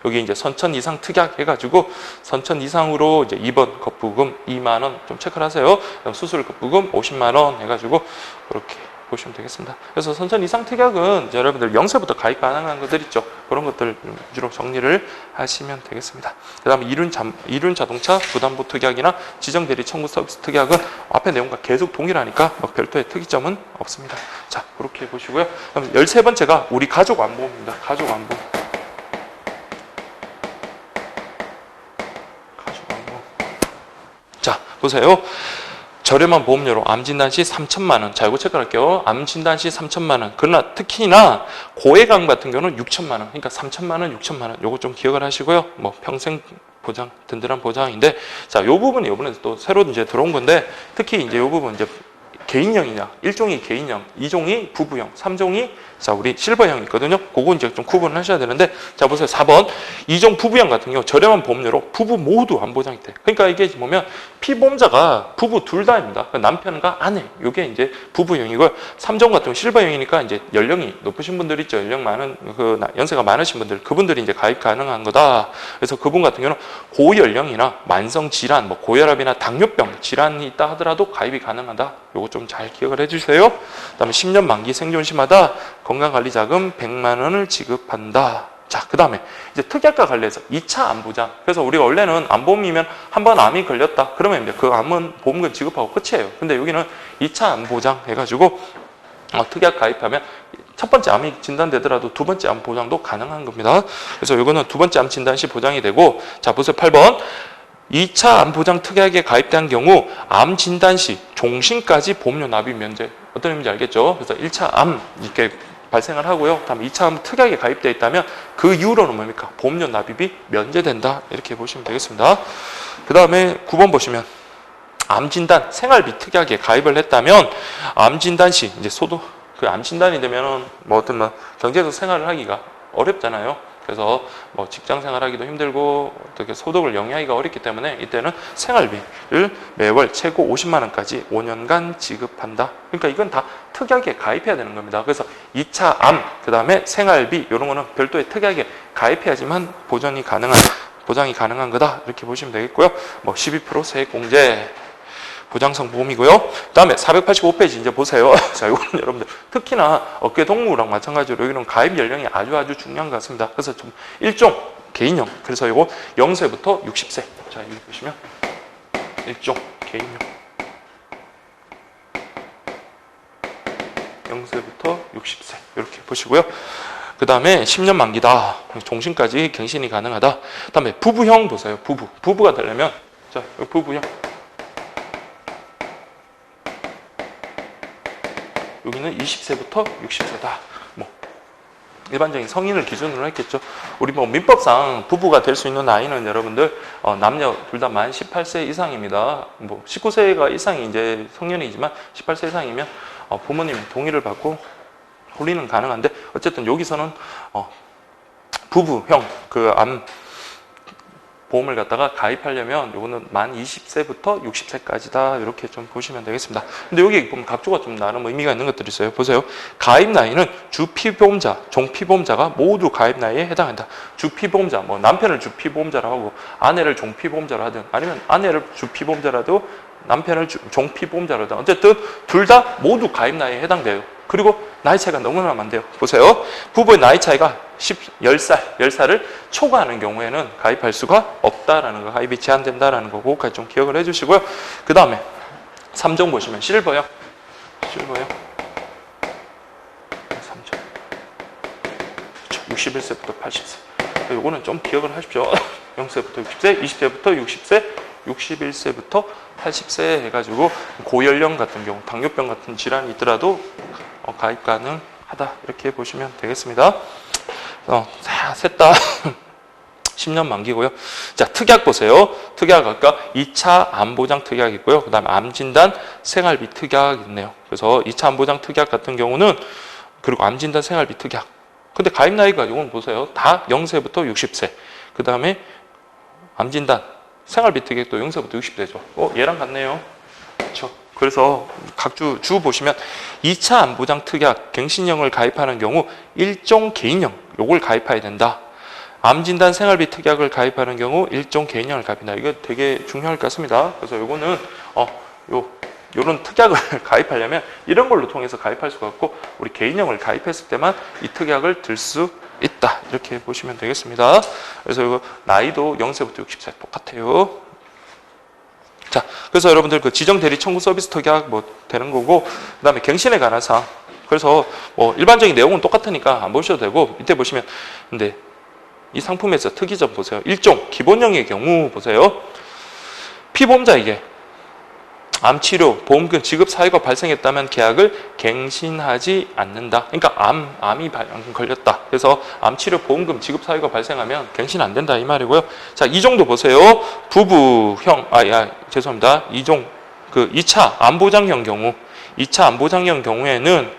Speaker 1: 여기 이제 선천 이상 특약 해가지고 선천 이상으로 이제 2번 겁부금 2만 원 좀 체크를 하세요. 그럼 수술 겁부금 50만 원 해가지고 그렇게 보시면 되겠습니다. 그래서 선천 이상 특약은 여러분들 0세부터 가입 가능한 것들 있죠. 그런 것들 위주로 정리를 하시면 되겠습니다. 그 다음에 이륜 자동차 부담보 특약이나 지정대리 청구 서비스 특약은 앞에 내용과 계속 동일하니까 뭐 별도의 특이점은 없습니다. 자, 그렇게 보시고요. 그럼 13번째가 우리 가족 안보입니다. 가족 안보. 자, 보세요. 저렴한 보험료로 암 진단 시 3천만 원. 자, 이거 체크할게요. 암 진단 시 3천만 원. 그러나 특히나 고액암 같은 경우는 6천만 원. 그러니까 3천만 원, 6천만 원. 요거 좀 기억을 하시고요. 뭐 평생 보장, 든든한 보장인데, 자, 요 부분이 이번에 또 새로 이제 들어온 건데, 특히 이제 요 부분 이제 개인형이냐, 1종이 개인형, 2종이 부부형, 3종이 자 우리 실버형이 있거든요. 그거 이제 좀 구분을 하셔야 되는데, 자 보세요. 4번 2종 부부형 같은 경우 저렴한 보험료로 부부 모두 안 보장이 돼. 그러니까 이게 보면 피보험자가 부부 둘 다입니다. 남편과 아내, 이게 이제 부부형이고요. 3종 같은 경우 실버형이니까 이제 연령이 높으신 분들 있죠. 연령 많은 그 연세가 많으신 분들, 그분들이 이제 가입 가능한 거다. 그래서 그분 같은 경우는 고연령이나 만성 질환, 뭐 고혈압이나 당뇨병 질환이 있다 하더라도 가입이 가능하다. 요거 좀 잘 기억을 해주세요. 그다음에 10년 만기 생존 시마다 건강관리자금 100만 원을 지급한다. 자, 그 다음에 이제 특약과 관련해서 2차 암보장. 그래서 우리가 원래는 암보험이면 한 번 암이 걸렸다. 그러면 이제 그 암은 보험금 지급하고 끝이에요. 근데 여기는 2차 암보장 해가지고 특약 가입하면 첫 번째 암이 진단되더라도 두 번째 암 보장도 가능한 겁니다. 그래서 이거는 두 번째 암 진단 시 보장이 되고, 자, 보세요. 8번. 2차 암 보장 특약에 가입된 경우 암 진단 시 종신까지 보험료 납입 면제. 어떤 의미인지 알겠죠? 그래서 1차 암 이렇게 발생을 하고요. 다음 2차 암 특약에 가입되어 있다면 그 이후로는 뭡니까? 보험료 납입이 면제된다. 이렇게 보시면 되겠습니다. 그 다음에 9번 보시면 암 진단 생활비 특약에 가입을 했다면 암 진단 시 이제 그 암 진단이 되면은 뭐 어떤 뭐 경제적 생활을 하기가 어렵잖아요. 그래서 뭐 직장 생활하기도 힘들고 어떻게 소득을 영위하기가 어렵기 때문에 이때는 생활비를 매월 최고 50만 원까지 5년간 지급한다. 그러니까 이건 다 특약에 가입해야 되는 겁니다. 그래서 2차 암, 그 다음에 생활비 이런 거는 별도의 특약에 가입해야지만 보장이 가능한 거다. 이렇게 보시면 되겠고요. 뭐 12% 세액공제 보장성 보험이고요. 그 다음에 485페이지 이제 보세요. 자, 이거는 여러분들 특히나 어깨 동무랑 마찬가지로 여기는 가입 연령이 아주 중요한 것 같습니다. 그래서 좀 일종 개인형. 그래서 이거 0세부터 60세. 자, 여기 보시면 일종 개인형. 0세부터 60세. 이렇게 보시고요. 그 다음에 10년 만기다. 종신까지 갱신이 가능하다. 그 다음에 부부형 보세요. 부부가 되려면 자, 여기 부부형. 여기는 20세부터 60세다. 뭐 일반적인 성인을 기준으로 했겠죠. 우리 뭐 민법상 부부가 될 수 있는 나이는 여러분들 남녀 둘 다 만 18세 이상입니다. 뭐 19세가 이상이 이제 성년이지만 18세 이상이면 부모님 동의를 받고 혼인은 가능한데 어쨌든 여기서는 부부형 그 암 보험을 갖다가 가입하려면 요거는 만 20세부터 60세까지다. 이렇게 좀 보시면 되겠습니다. 근데 여기 보면 각조가 좀 나름 의미가 있는 것들이 있어요. 보세요. 가입 나이는 주피보험자, 종피보험자가 모두 가입 나이에 해당한다. 주피보험자, 뭐 남편을 주피보험자라고 하고 아내를 종피보험자로 하든 아니면 아내를 주피보험자라도 남편을 종피보험자로 하든 어쨌든 둘 다 모두 가입 나이에 해당돼요. 그리고 나이 차이가 너무나 많대요. 보세요. 부부의 나이 차이가 10살을 초과하는 경우에는 가입할 수가 없다라는 거, 가입이 제한된다라는 거, 그거까지 좀 기억을 해주시고요. 그 다음에 3종 보시면 실버형. 3종. 61세부터 80세. 요거는 좀 기억을 하십시오. 0세부터 60세, 20세부터 60세, 61세부터 80세 해가지고 고연령 같은 경우, 당뇨병 같은 질환이 있더라도 가입 가능하다. 이렇게 보시면 되겠습니다. 셋 다 10년 만기고요. 자, 특약 보세요. 특약 아까 2차 암보장 특약이 있고요. 그 다음에 암진단 생활비 특약이 있네요. 그래서 2차 암보장 특약 같은 경우는 그리고 암진단 생활비 특약. 근데 가입 나이가 이건 보세요. 다 0세부터 60세. 그 다음에 암진단 생활비 특약도 0세부터 60세죠. 얘랑 같네요. 그렇죠. 그래서 각 주 보시면 2차 암보장 특약 갱신형을 가입하는 경우 일종 개인형 요걸 가입해야 된다. 암진단 생활비 특약을 가입하는 경우 일종 개인형을 가입한다. 이거 되게 중요할 것 같습니다. 그래서 요거는 요런 특약을 가입하려면 이런 걸로 통해서 가입할 수가 없고 우리 개인형을 가입했을 때만 이 특약을 들 수 있다. 이렇게 보시면 되겠습니다. 그래서 이거 나이도 0세부터 60세 똑같아요. 자, 그래서 여러분들 그 지정 대리 청구 서비스 특약 뭐 되는 거고, 그 다음에 갱신에 관한 사항. 그래서 뭐 일반적인 내용은 똑같으니까 안 보셔도 되고, 밑에 보시면, 근데 이 상품에서 특이점 보세요. 일종 기본형의 경우 보세요. 피보험자에게 암치료, 보험금 지급 사유가 발생했다면 계약을 갱신하지 않는다. 그러니까 암이 걸렸다. 그래서 암치료, 보험금 지급 사유가 발생하면 갱신 안 된다 이 말이고요. 자, 이 정도 보세요. 부부형, 죄송합니다. 이종 그 2차 암보장형 경우, 2차 암보장형 경우에는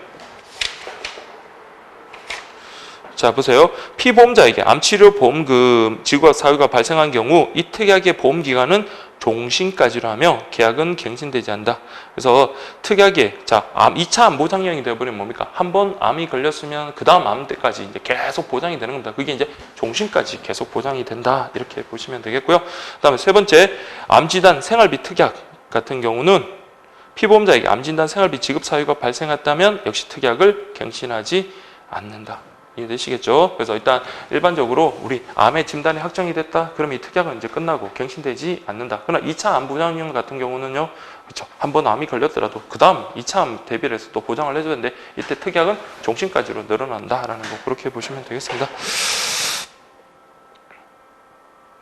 Speaker 1: 자, 보세요. 피보험자에게 암치료 보험금 지급 사유가 발생한 경우 이 특약의 보험기간은 종신까지로 하며 계약은 갱신되지 않는다. 그래서 특약에 2차 암 보장형이 되어버리면 뭡니까? 한 번 암이 걸렸으면 그 다음 암 때까지 이제 계속 보장이 되는 겁니다. 그게 이제 종신까지 계속 보장이 된다. 이렇게 보시면 되겠고요. 그 다음에 세 번째, 암진단 생활비 특약 같은 경우는 피보험자에게 암진단 생활비 지급 사유가 발생했다면 역시 특약을 갱신하지 않는다. 이해되시겠죠? 그래서 일단 일반적으로 우리 암의 진단이 확정이 됐다. 그러면 이 특약은 이제 끝나고 갱신되지 않는다. 그러나 2차 암 보장형 같은 경우는요. 그렇죠. 한 번 암이 걸렸더라도 그 다음 2차 암 대비를 해서 또 보장을 해줘야 되는데 이때 특약은 종신까지로 늘어난다라는 거 그렇게 보시면 되겠습니다.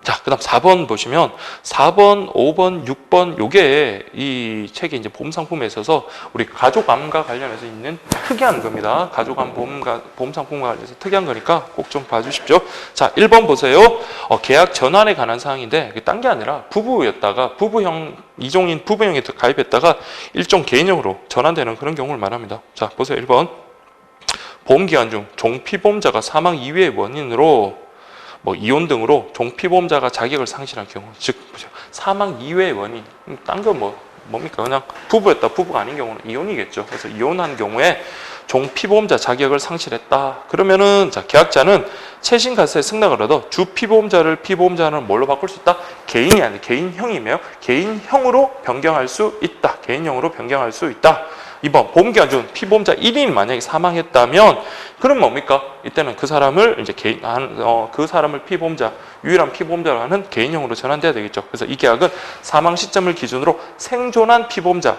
Speaker 1: 자, 그 다음 4번 보시면 4번, 5번, 6번 요게 이 책이 이제 보험 상품에 있어서 우리 가족암과 관련해서 있는 특이한 겁니다. 가족암 보험 상품과 관련해서 특이한 거니까 꼭 좀 봐주십시오. 자, 1번 보세요. 계약 전환에 관한 사항인데 딴 게 아니라 부부였다가 부부형, 이종인 부부형에 가입했다가 일종 개인형으로 전환되는 그런 경우를 말합니다. 자, 보세요. 1번. 보험기간 중 종피보험자가 사망 이외의 원인으로 뭐 이혼 등으로 종피보험자가 자격을 상실할 경우, 즉 사망 이외의 원인, 딴 거 뭡니까? 그냥 부부였다, 부부가 아닌 경우는 이혼이겠죠. 그래서 이혼한 경우에 종피보험자 자격을 상실했다. 그러면은 자, 계약자는 최신가세에 승낙을 얻어 주피보험자를 피보험자는 뭘로 바꿀 수 있다? 개인이 아니라 개인형이며 개인형으로 변경할 수 있다. 개인형으로 변경할 수 있다. 2번 보험기간 중 피보험자 1인이 만약에 사망했다면 그럼 뭡니까? 이때는 그 사람을 이제 그 사람을 피보험자, 유일한 피보험자로 하는 개인형으로 전환돼야 되겠죠. 그래서 이 계약은 사망 시점을 기준으로 생존한 피보험자,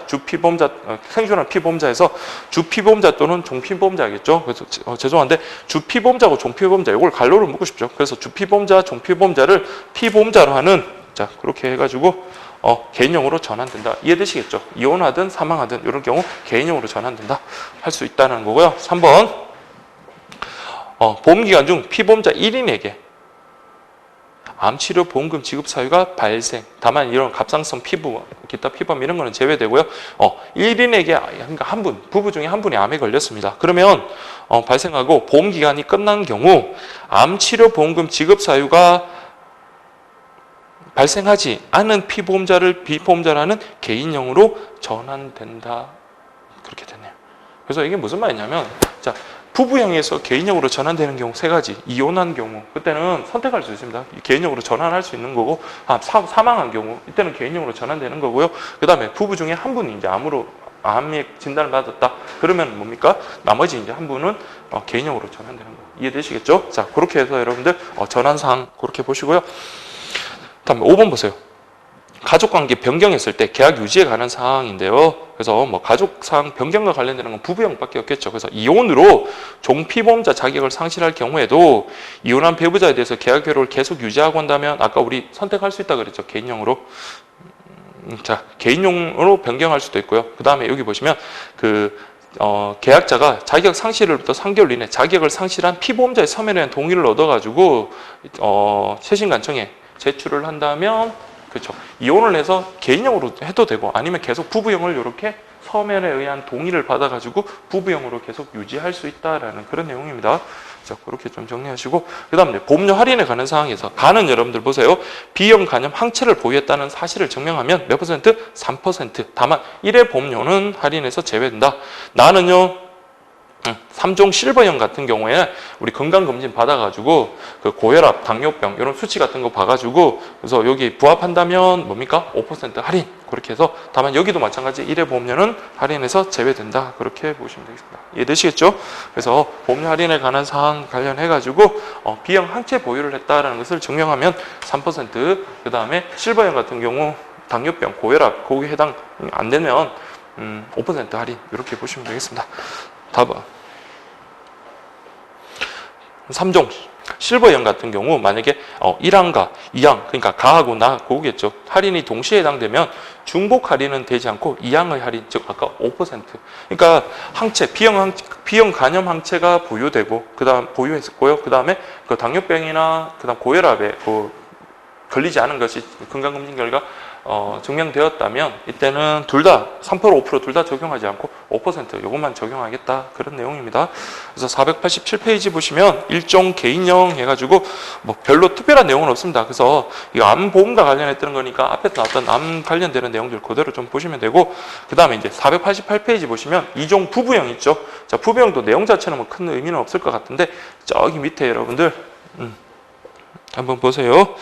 Speaker 1: 생존한 피보험자에서 주피보험자 또는 종피보험자겠죠. 그래서 죄송한데 주피보험자고 종피보험자 이걸 갈로로 묶고 싶죠. 그래서 주피보험자, 종피보험자를 피보험자로 하는 자 그렇게 해가지고 개인형으로 전환된다. 이해되시겠죠? 이혼하든 사망하든 이런 경우 개인형으로 전환된다. 할 수 있다는 거고요. 3번 보험기간 중 피보험자 1인에게 암치료 보험금 지급 사유가 발생. 다만 이런 갑상선 피부, 기타 피부암 이런 거는 제외되고요. 1인에게 그러니까 한 분, 부부 중에 한 분이 암에 걸렸습니다. 그러면 발생하고 보험기간이 끝난 경우 암치료 보험금 지급 사유가 발생하지 않은 피보험자를 비보험자라는 개인형으로 전환된다. 그렇게 됐네요. 그래서 이게 무슨 말이냐면 자 부부형에서 개인형으로 전환되는 경우 세 가지. 이혼한 경우 그때는 선택할 수 있습니다. 개인형으로 전환할 수 있는 거고 사망한 경우 이때는 개인형으로 전환되는 거고요. 그 다음에 부부 중에 한 분이 이제 암의 진단을 받았다. 그러면 뭡니까? 나머지 이제 한 분은 개인형으로 전환되는 거. 이해되시겠죠? 자 그렇게 해서 여러분들 전환사항 그렇게 보시고요. 다음에 5번 보세요. 가족관계 변경했을 때 계약 유지에 관한 사항인데요. 그래서 뭐 가족사항 변경과 관련되는 건 부부형밖에 없겠죠. 그래서 이혼으로 종피보험자 자격을 상실할 경우에도 이혼한 배우자에 대해서 계약 효력을 계속 유지하고 한다면 아까 우리 선택할 수 있다 그랬죠. 개인형으로. 자, 개인용으로 변경할 수도 있고요. 그 다음에 여기 보시면 계약자가 자격 상실로부터 3개월 이내 자격을 상실한 피보험자의 서면에 대한 동의를 얻어가지고 세신관청에 제출을 한다면 그렇죠. 이혼을 해서 개인형으로 해도 되고 아니면 계속 부부형을 이렇게 서면에 의한 동의를 받아가지고 부부형으로 계속 유지할 수 있다라는 그런 내용입니다. 자, 그렇게 좀 정리하시고 그 다음에 보험료 할인에 관한 사항에서 가는 여러분들 보세요. B형 간염 항체를 보유했다는 사실을 증명하면 몇 퍼센트? 3%. 다만 1회 보험료는 할인에서 제외된다. 나는요. 3종 실버형 같은 경우에는 우리 건강검진 받아가지고 그 고혈압, 당뇨병 이런 수치 같은 거 봐가지고 그래서 여기 부합한다면 뭡니까? 5% 할인 그렇게 해서 다만 여기도 마찬가지 1회 보험료는 할인해서 제외된다 그렇게 보시면 되겠습니다. 이해되시겠죠? 그래서 보험료 할인에 관한 사항 관련해가지고 B형 항체 보유를 했다라는 것을 증명하면 3% 그 다음에 실버형 같은 경우 당뇨병, 고혈압 거기에 해당 안 되면 5% 할인 이렇게 보시면 되겠습니다. 답은 3종 실버형 같은 경우 만약에 1항과 2항 그러니까 가하고 나 그거겠죠. 할인이 동시에 해당되면 중복 할인은 되지 않고 2항의 할인 즉 아까 5% 그러니까 항체 B형 간염 항체가 보유되고 그다음 보유했었고요. 그다음에 그 당뇨병이나 그다음 고혈압에 걸리지 않은 것이 건강검진 결과 증명되었다면 이때는 둘 다 3%, 5% 둘 다 적용하지 않고 5% 요것만 적용하겠다 그런 내용입니다. 그래서 487페이지 보시면 일종 개인형 해가지고 뭐 별로 특별한 내용은 없습니다. 그래서 이 암보험과 관련했던 거니까 앞에 나왔던 암 관련되는 내용들 그대로 좀 보시면 되고 그 다음에 이제 488페이지 보시면 이종 부부형 있죠. 자 부부형도 내용 자체는 뭐 큰 의미는 없을 것 같은데 저기 밑에 여러분들 한번 보세요.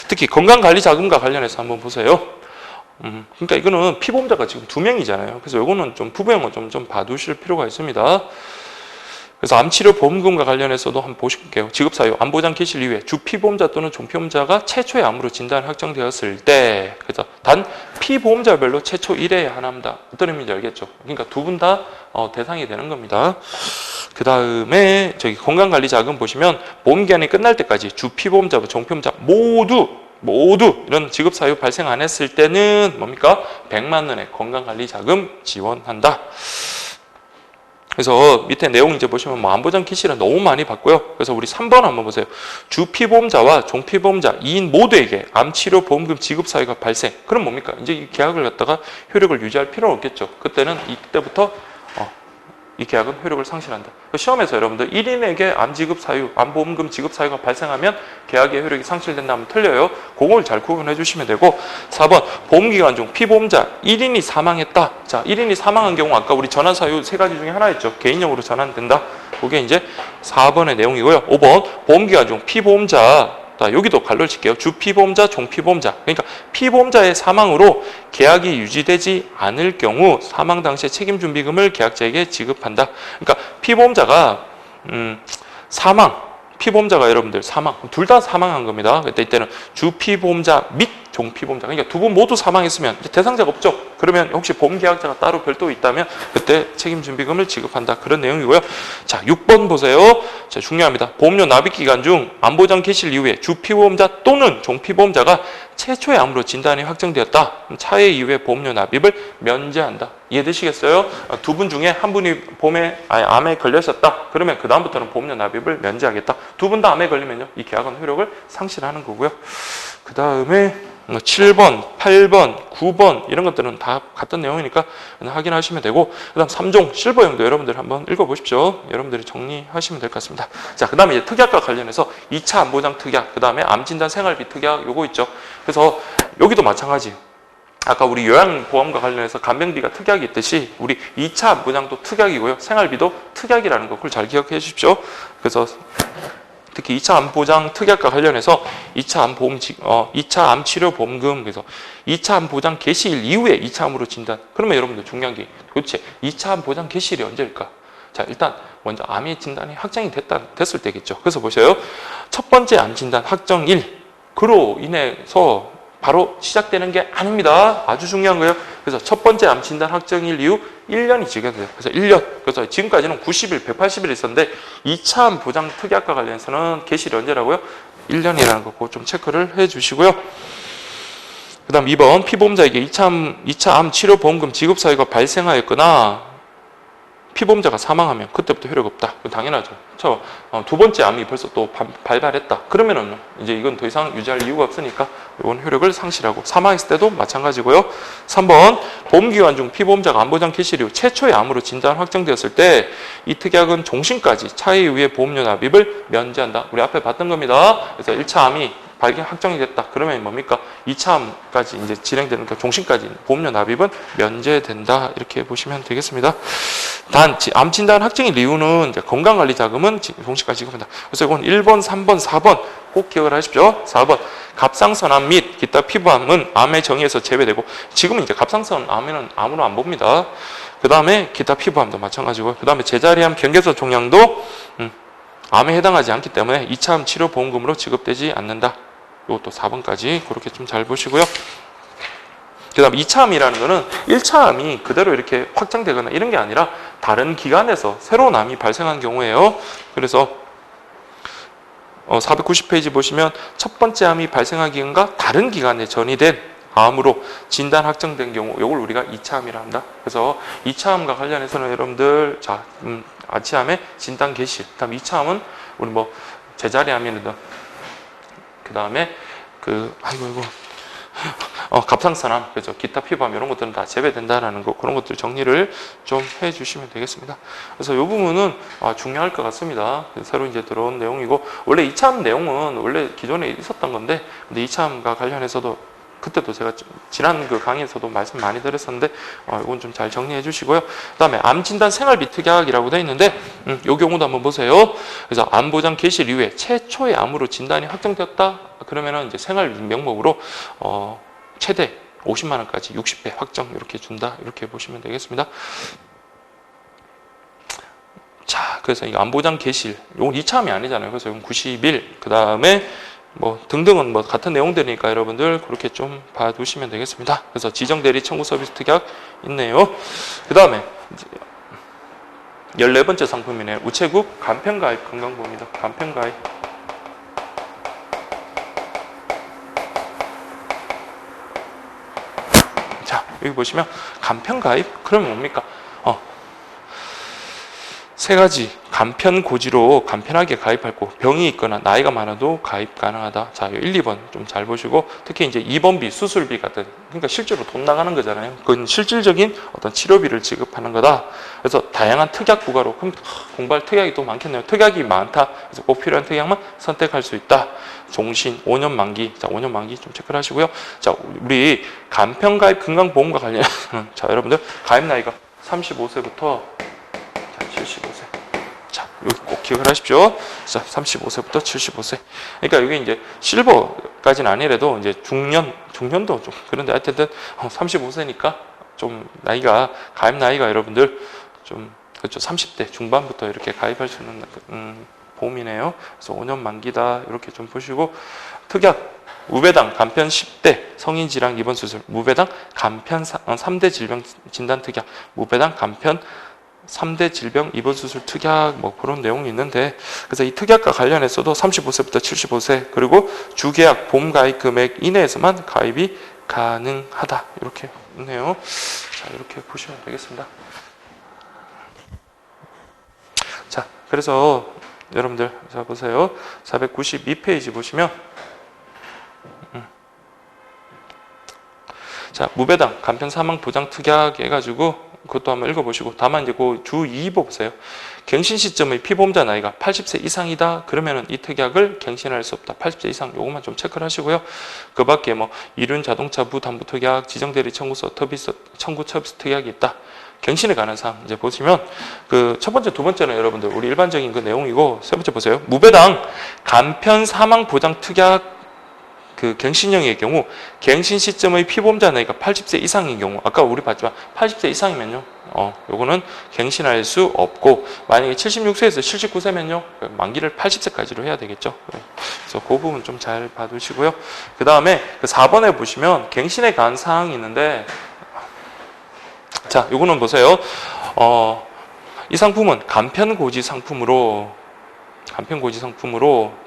Speaker 1: 특히 건강관리자금과 관련해서 한번 보세요. 그러니까 이거는 피보험자가 지금 2명이잖아요. 그래서 이거는 좀 부부형은 좀 봐두실 필요가 있습니다. 그래서 암치료 보험금과 관련해서도 한번 보실게요. 지급사유, 암보장 개시 이후에 주피보험자 또는 종피보험자가 최초의 암으로 진단 확정되었을 때 그래서 단 피보험자별로 최초 1회에 하나입니다. 어떤 의미인지 알겠죠? 그러니까 두 분 다 대상이 되는 겁니다. 그 다음에 저기 건강관리자금 보시면 보험기한이 끝날 때까지 주피보험자, 종피보험자 모두 이런 지급사유 발생 안 했을 때는 뭡니까? 100만 원의 건강관리자금 지원한다. 그래서 밑에 내용 이제 보시면 뭐 암보장 키시를 너무 많이 봤고요. 그래서 우리 3번 한번 보세요. 주피보험자와 종피보험자 2인 모두에게 암치료 보험금 지급 사유가 발생. 그럼 뭡니까? 이제 이 계약을 갖다가 효력을 유지할 필요는 없겠죠. 그때는 이때부터 이 계약은 효력을 상실한다. 시험에서 여러분들 1인에게 암지급 사유, 암보험금 지급 사유가 발생하면 계약의 효력이 상실된다 하면 틀려요. 그걸 잘 구분해 주시면 되고 4번 보험기간 중 피보험자 1인이 사망했다. 자, 1인이 사망한 경우 아까 우리 전환 사유 3가지 중에 하나였죠. 개인용으로 전환된다. 그게 이제 4번의 내용이고요. 5번 보험기간 중 피보험자 자, 여기도 갈로를 칠게요. 주피보험자, 종피보험자. 그러니까 피보험자의 사망으로 계약이 유지되지 않을 경우 사망 당시의 책임준비금을 계약자에게 지급한다. 그러니까 피보험자가 피보험자가 여러분들 사망, 둘 다 사망한 겁니다. 그때 이때는 주피보험자 및 종피보험자, 그러니까 두 분 모두 사망했으면 대상자가 없죠. 그러면 혹시 보험계약자가 따로 별도 있다면 그때 책임준비금을 지급한다. 그런 내용이고요. 자, 6번 보세요. 자, 중요합니다. 보험료 납입기간 중 암보장 개시일 이후에 주피보험자 또는 종피보험자가 최초의 암으로 진단이 확정되었다. 차회 이후에 보험료 납입을 면제한다. 이해되시겠어요? 두 분 중에 한 분이 암에 걸렸었다. 그러면 그 다음부터는 보험료 납입을 면제하겠다. 두 분 다 암에 걸리면요, 이 계약은 효력을 상실하는 거고요. 그 다음에 7번, 8번, 9번 이런 것들은 다 같은 내용이니까 확인하시면 되고, 그 다음 3종 실버형도 여러분들 한번 읽어보십시오. 여러분들이 정리하시면 될 것 같습니다. 자, 그 다음에 이제 특약과 관련해서 2차 암보장 특약, 그 다음에 암진단 생활비 특약 요거 있죠. 그래서 여기도 마찬가지. 아까 우리 요양보험과 관련해서 간병비가 특약이 있듯이 우리 2차 암보장도 특약이고요. 생활비도 특약이라는 거 그걸 잘 기억해 주십시오. 그래서 특히 2차 암보장 특약과 관련해서 2차 암치료보험금, 그래서 2차 암보장 개시일 이후에 2차 암으로 진단. 그러면 여러분들 중요한 게 도대체 2차 암보장 개시일이 언제일까? 자, 일단 먼저 암의 진단이 확정이 됐을 때겠죠. 그래서 보세요. 첫 번째 암 진단 확정일, 그로 인해서 바로 시작되는 게 아닙니다. 아주 중요한 거예요. 그래서 첫 번째 암 진단 확정일 이후 1년이 지켜져요. 그래서 1년. 그래서 지금까지는 90일, 180일 있었는데 2차 암 보장 특약과 관련해서는 개시일이 언제라고요? 1년이라는 거 꼭 좀 체크를 해 주시고요. 그 다음 2번 피보험자에게 2차 암 치료보험금 지급 사유가 발생하였거나 피보험자가 사망하면 그때부터 효력 없다. 당연하죠. 두 번째 암이 벌써 또 발발했다. 그러면은 이제 이건 더 이상 유지할 이유가 없으니까 이건 효력을 상실하고, 사망했을 때도 마찬가지고요. 3번 보험기간 중 피보험자가 암보장 개시일 이후 최초의 암으로 진단 확정되었을 때 이 특약은 종신까지 차회 이후에 보험료 납입을 면제한다. 우리 앞에 봤던 겁니다. 그래서 1차 암이 발견 확정이 됐다. 그러면 뭡니까? 2차 암까지 이제 진행되는 그 종신까지 보험료 납입은 면제된다. 이렇게 보시면 되겠습니다. 단 암 진단 확정일 이유는 이제 건강관리 자금은 종신까지 지급한다. 그래서 이건 1번, 3번, 4번 꼭 기억을 하십시오. 4번 갑상선 암 및 기타 피부암은 암의 정의에서 제외되고, 지금은 이제 갑상선 암에는 암으로 안 봅니다. 그 다음에 기타 피부암도 마찬가지고요. 그 다음에 제자리암 경계선 종양도 암에 해당하지 않기 때문에 2차 암 치료 보험금으로 지급되지 않는다. 이것도 4번까지 그렇게 좀 잘 보시고요. 그 다음 2차 암이라는 거는 1차 암이 그대로 이렇게 확장되거나 이런 게 아니라 다른 기관에서 새로운 암이 발생한 경우예요. 그래서 490페이지 보시면 첫 번째 암이 발생한 기관과 다른 기관에 전이된 암으로 진단 확정된 경우, 이걸 우리가 2차 암이라 한다. 그래서 2차 암과 관련해서는 여러분들 아치암의 진단 개시, 그다음 2차 암은 우리 뭐 제자리암이든 그 다음에 갑상선암, 그죠? 기타 피부암 이런 것들은 다 제외된다라는 거, 그런 것들 정리를 좀 해주시면 되겠습니다. 그래서 이 부분은 중요할 것 같습니다. 새로 이제 들어온 내용이고, 원래 2차암 내용은 원래 기존에 있었던 건데, 근데 2차암과 관련해서도 그때도 제가 지난 그 강의에서도 말씀 많이 드렸었는데, 이건 좀 잘 정리해 주시고요. 그 다음에 암진단 생활비 특약이라고 되어 있는데, 이 경우도 한번 보세요. 그래서 암보장 개시일 이후에 최초의 암으로 진단이 확정되었다. 그러면은 이제 생활비 명목으로, 최대 50만 원까지 60배 확정 이렇게 준다. 이렇게 보시면 되겠습니다. 자, 그래서 이 암보장 개시일, 이건 2차암이 아니잖아요. 그래서 이건 90일, 그 다음에 뭐 등등은 뭐 같은 내용들이니까 여러분들 그렇게 좀 봐두시면 되겠습니다. 그래서 지정대리 청구 서비스 특약 있네요. 그 다음에 14번째 상품이네요. 우체국 간편가입 건강보험입니다. 간편가입. 자, 여기 보시면 간편가입, 그러면 뭡니까? 세 가지 간편 고지로 간편하게 가입하고 병이 있거나 나이가 많아도 가입 가능하다. 자, 1, 2번 좀 잘 보시고 특히 이제 입원비, 수술비 같은 그러니까 실제로 돈 나가는 거잖아요. 그건 실질적인 어떤 치료비를 지급하는 거다. 그래서 다양한 특약 부과로 그럼 공부할 특약이 또 많겠네요. 특약이 많다. 그래서 꼭 필요한 특약만 선택할 수 있다. 종신 5년 만기. 자, 5년 만기 좀 체크를 하시고요. 자, 우리 간편 가입 건강보험과 관련해서 자, 여러분들 가입 나이가 35세부터 75세. 자, 여기 꼭 기억을 하십시오. 자, 35세부터 75세. 그러니까 여기 이제 실버까지는 아니래도 이제 중년도 좀 그런데 하여튼 35세니까 좀 나이가 가입 나이가 여러분들 좀 그렇죠. 30대 중반부터 이렇게 가입할 수 있는 보험이네요. 그래서 5년 만기다. 이렇게 좀 보시고 특약 무배당 간편 10대 성인질환 입원 수술 무배당 간편 3대 질병 진단 특약 무배당 간편 3대 질병 입원 수술 특약 뭐 그런 내용이 있는데 그래서 이 특약과 관련해서도 35세부터 75세 그리고 주계약 보험 가입 금액 이내에서만 가입이 가능하다. 이렇게 있네요. 자, 이렇게 보시면 되겠습니다. 자, 그래서 여러분들 자 보세요. 492페이지 보시면 자, 무배당 간편 사망 보장 특약 해가지고 그것도 한번 읽어보시고 다만 이제 그 주 2부 보세요. 갱신 시점의 피보험자 나이가 80세 이상이다. 그러면은 이 특약을 갱신할 수 없다. 80세 이상 요것만 좀 체크를 하시고요. 그 밖에 뭐 이륜 자동차 부담보 특약, 지정대리 청구서 청구 서비스 특약이 있다. 갱신에 관한 사항 이제 보시면 그 첫 번째, 두 번째는 여러분들 우리 일반적인 그 내용이고 세 번째 보세요. 무배당 간편 사망 보장 특약 그 갱신형의 경우 갱신 시점의 피보험자 나이가 80세 이상인 경우 아까 우리 봤지만 80세 이상이면요 요거는 갱신할 수 없고 만약에 76세에서 79세면요 만기를 80세까지로 해야 되겠죠. 그래서 그 부분 좀 잘 봐두시고요. 그 다음에 그 4번에 보시면 갱신에 관한 사항이 있는데 자 요거는 보세요. 이 상품은 간편고지 상품으로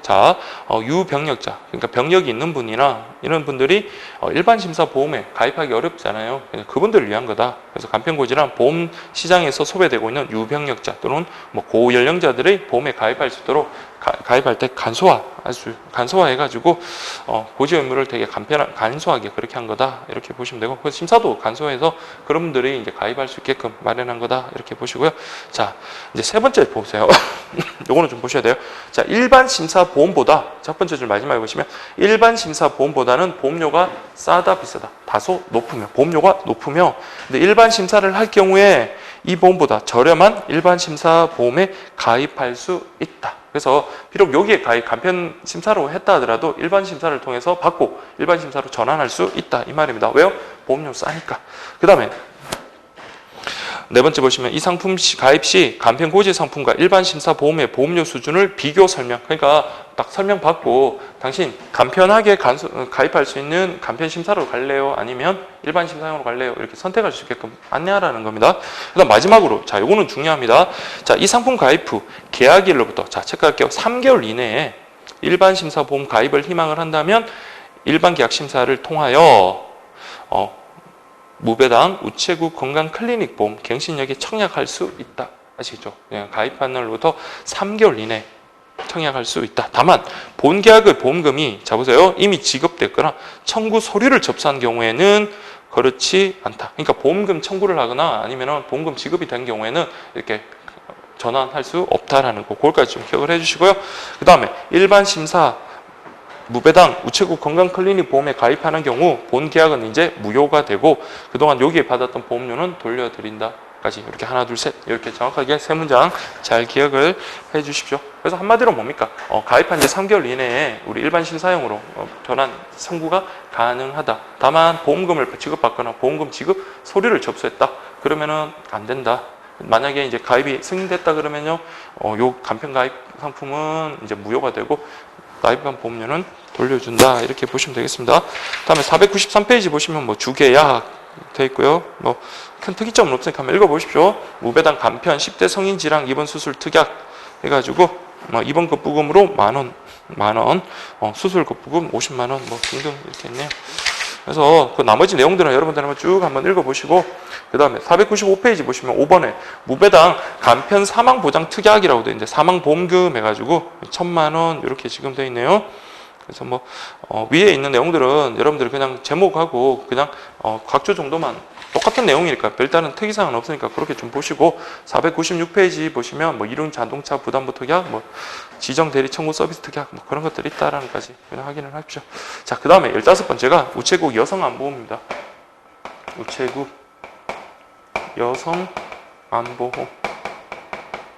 Speaker 1: 자 유병력자 그러니까 병력이 있는 분이나 이런 분들이 일반 심사 보험에 가입하기 어렵잖아요. 그분들을 위한 거다. 그래서 간편고지란 보험 시장에서 소비되고 있는 유병력자 또는 뭐 고연령자들의 보험에 가입할 수 있도록 가입할 때 간소화해가지고 고지 의무를 되게 간소하게 그렇게 한 거다 이렇게 보시면 되고 그래서 심사도 간소해서 그런 분들이 이제 가입할 수 있게끔 마련한 거다 이렇게 보시고요. 자 이제 세 번째 보세요. 요거는 좀 보셔야 돼요. 자 일반 심사 보험보다 첫 번째 줄 마지막에 보시면 일반 심사 보험보다는 보험료가 싸다 비싸다 다소 높으며 보험료가 높으며 근데 일반 심사를 할 경우에 이 보험보다 저렴한 일반 심사 보험에 가입할 수 있다. 그래서 비록 여기에 가입 간편 심사로 했다 하더라도 일반 심사를 통해서 받고 일반 심사로 전환할 수 있다 이 말입니다. 왜요? 보험료 싸니까. 그 다음에 네 번째 보시면 이 상품 가입 시 간편고지 상품과 일반 심사 보험의 보험료 수준을 비교 설명. 그러니까 딱 설명받고 당신 간편하게 가입할 수 있는 간편 심사로 갈래요? 아니면 일반 심사용으로 갈래요? 이렇게 선택할 수 있게끔 안내하라는 겁니다. 그다음 마지막으로 자 요거는 중요합니다. 자 이 상품 가입 후 계약일로부터 자 체크할게요. 3개월 이내에 일반 심사 보험 가입을 희망을 한다면 일반 계약 심사를 통하여 무배당 우체국 건강 클리닉 보험 갱신력에 청약할 수 있다. 아시겠죠? 가입한 날로부터 3개월 이내 청약할 수 있다. 다만 본 계약의 보험금이 자 보세요. 이미 지급됐거나 청구 서류를 접수한 경우에는 그렇지 않다. 그러니까 보험금 청구를 하거나 아니면 보험금 지급이 된 경우에는 이렇게 전환할 수 없다라는 거 그걸까지 좀 기억을 해주시고요. 그 다음에 일반 심사 무배당 우체국 건강클리닉 보험에 가입하는 경우 본 계약은 이제 무효가 되고 그동안 여기에 받았던 보험료는 돌려드린다까지 이렇게 하나 둘 셋 이렇게 정확하게 세 문장 잘 기억을 해 주십시오. 그래서 한마디로 뭡니까? 가입한 지 3개월 이내에 우리 일반 심사용으로 전환 청구가 가능하다. 다만 보험금을 지급받거나 보험금 지급 서류를 접수했다. 그러면은 안 된다. 만약에 이제 가입이 승인됐다 그러면요, 요 간편 가입 상품은 이제 무효가 되고 가입한 보험료는 돌려준다 이렇게 보시면 되겠습니다. 다음에 493페이지 보시면 뭐 주계약 돼 있고요. 뭐 큰 특이점은 없으니까 한번 읽어보십시오. 무배당 간편 10대 성인 질환 입원 수술 특약 해가지고 입원 급부금으로 만원, 수술 급부금 50만 원 뭐 등등 이렇게 있네요. 그래서 그 나머지 내용들은 여러분들 한번 읽어보시고, 그 다음에 495페이지 보시면 5번에 무배당 간편 사망보장 특약이라고 되어 있는데, 사망보험금 해가지고 1,000만 원 이렇게 지금 되어 있네요. 그래서 뭐 위에 있는 내용들은 여러분들이 그냥 제목하고 그냥 각조 정도만, 똑같은 내용이니까 별다른 특이사항은 없으니까 그렇게 좀 보시고, 496페이지 보시면 뭐 이륜 자동차 부담부 특약, 뭐 지정 대리 청구 서비스 특약, 뭐 그런 것들이 있다라는 까지 그냥 확인을 하십시오. 자, 그 다음에 15번째가 우체국 여성안보호입니다. 우체국 여성안보호.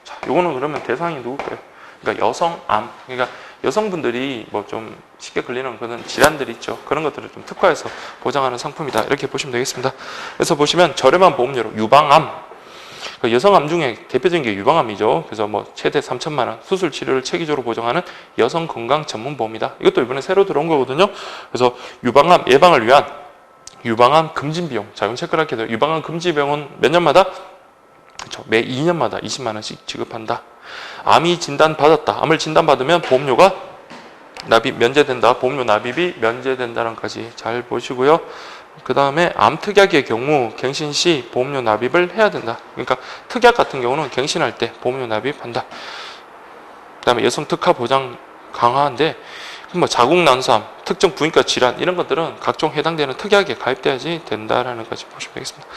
Speaker 1: 자, 요거는 그러면 대상이 누굴까요? 그러니까 여성암, 그러니까 여성분들이 뭐 좀 쉽게 걸리는 그런 질환들이 있죠. 그런 것들을 좀 특화해서 보장하는 상품이다. 이렇게 보시면 되겠습니다. 그래서 보시면 저렴한 보험료로 유방암, 그 여성암 중에 대표적인 게 유방암이죠. 그래서 뭐 최대 3,000만 원 수술 치료를 체계적으로 보장하는 여성 건강 전문 보험이다. 이것도 이번에 새로 들어온 거거든요. 그래서 유방암 예방을 위한 유방암 금진 비용, 자, 이건 체크를 하게 돼요. 유방암 금진 비용은 몇 년마다? 그렇죠. 매 2년마다 20만 원씩 지급한다. 암이 진단받았다. 암을 진단받으면 보험료가 납입 면제된다. 보험료 납입이 면제된다는 까지 잘 보시고요. 그 다음에 암 특약의 경우 갱신 시 보험료 납입을 해야 된다. 그러니까 특약 같은 경우는 갱신할 때 보험료 납입한다. 그 다음에 여성 특화 보장 강화인데, 뭐 자궁 난소암, 특정 부인과 질환 이런 것들은 각종 해당되는 특약에 가입돼야지 된다라는 것까지 보시면 되겠습니다.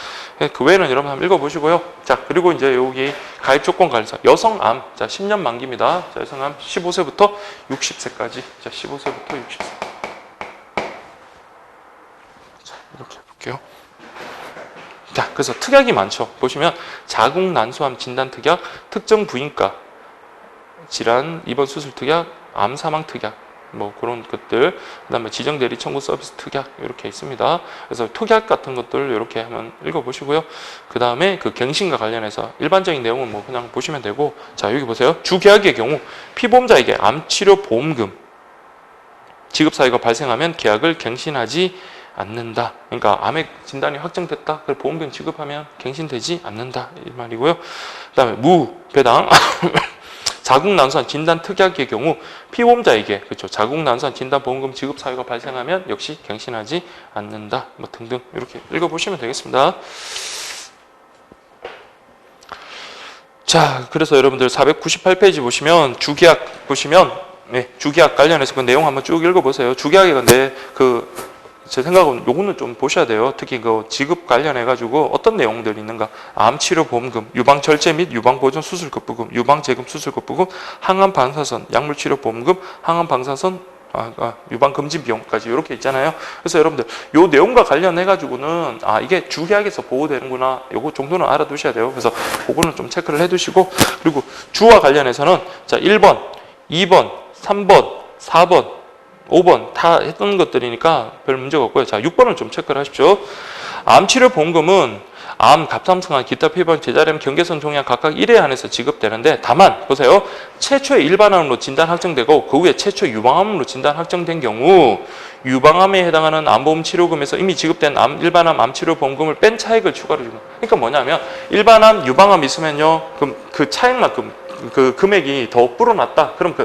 Speaker 1: 그 외에는 여러분 한번 읽어보시고요. 자, 그리고 이제 여기 가입 조건 관리사 여성암, 자 10년 만기입니다. 자, 여성암 15세부터 60세까지, 자 15세부터 60세. 자, 이렇게 해볼게요. 자, 그래서 특약이 많죠. 보시면 자궁 난소암 진단 특약, 특정 부인과 질환 입원 수술 특약, 암 사망 특약, 뭐 그런 것들, 그 다음에 지정 대리 청구 서비스 특약 이렇게 있습니다. 그래서 특약 같은 것들 이렇게 한번 읽어보시고요. 그 다음에 그 갱신과 관련해서 일반적인 내용은 뭐 그냥 보시면 되고, 자 여기 보세요. 주계약의 경우 피보험자에게 암치료 보험금 지급 사유가 발생하면 계약을 갱신하지 않는다. 그러니까 암의 진단이 확정됐다. 그래서 보험금 지급하면 갱신되지 않는다 이 말이고요. 그 다음에 무배당 자궁 난소암 진단 특약의 경우 피보험자에게 그렇죠. 자궁 난소암 진단 보험금 지급 사유가 발생하면 역시 갱신하지 않는다. 뭐 등등 이렇게 읽어보시면 되겠습니다. 자, 그래서 여러분들 498페이지 보시면 주계약 보시면 주계약 관련해서 그 내용 한번 쭉 읽어보세요. 주계약이 근데 제 생각은 요거는 좀 보셔야 돼요. 특히 그 지급 관련해가지고 어떤 내용들이 있는가. 암치료 보험금, 유방절제 및 유방보존 수술급부금, 유방재금 수술급부금, 항암방사선, 약물치료 보험금, 항암방사선, 유방금진 비용까지 이렇게 있잖아요. 그래서 여러분들 요 내용과 관련해가지고는 이게 주계약에서 보호되는구나. 요거 정도는 알아두셔야 돼요. 그래서 그거는 좀 체크를 해두시고, 그리고 주와 관련해서는 자 1번, 2번, 3번, 4번, 5번 다 했던 것들이니까 별 문제가 없고요. 자, 6번을 좀 체크를 하십시오. 암치료 보험금은 암, 갑상선암, 기타 피부암, 제자리암, 경계선 종양 각각 1회 한해서 지급되는데, 다만 보세요. 최초의 일반암으로 진단 확정되고 그 후에 최초 유방암으로 진단 확정된 경우 유방암에 해당하는 암보험 치료금에서 이미 지급된 일반암 암치료 보험금을 뺀 차액을 추가로 주는. 그러니까 뭐냐면 일반암, 유방암 있으면요, 그럼 그 차액만큼 그 금액이 더 불어났다. 그럼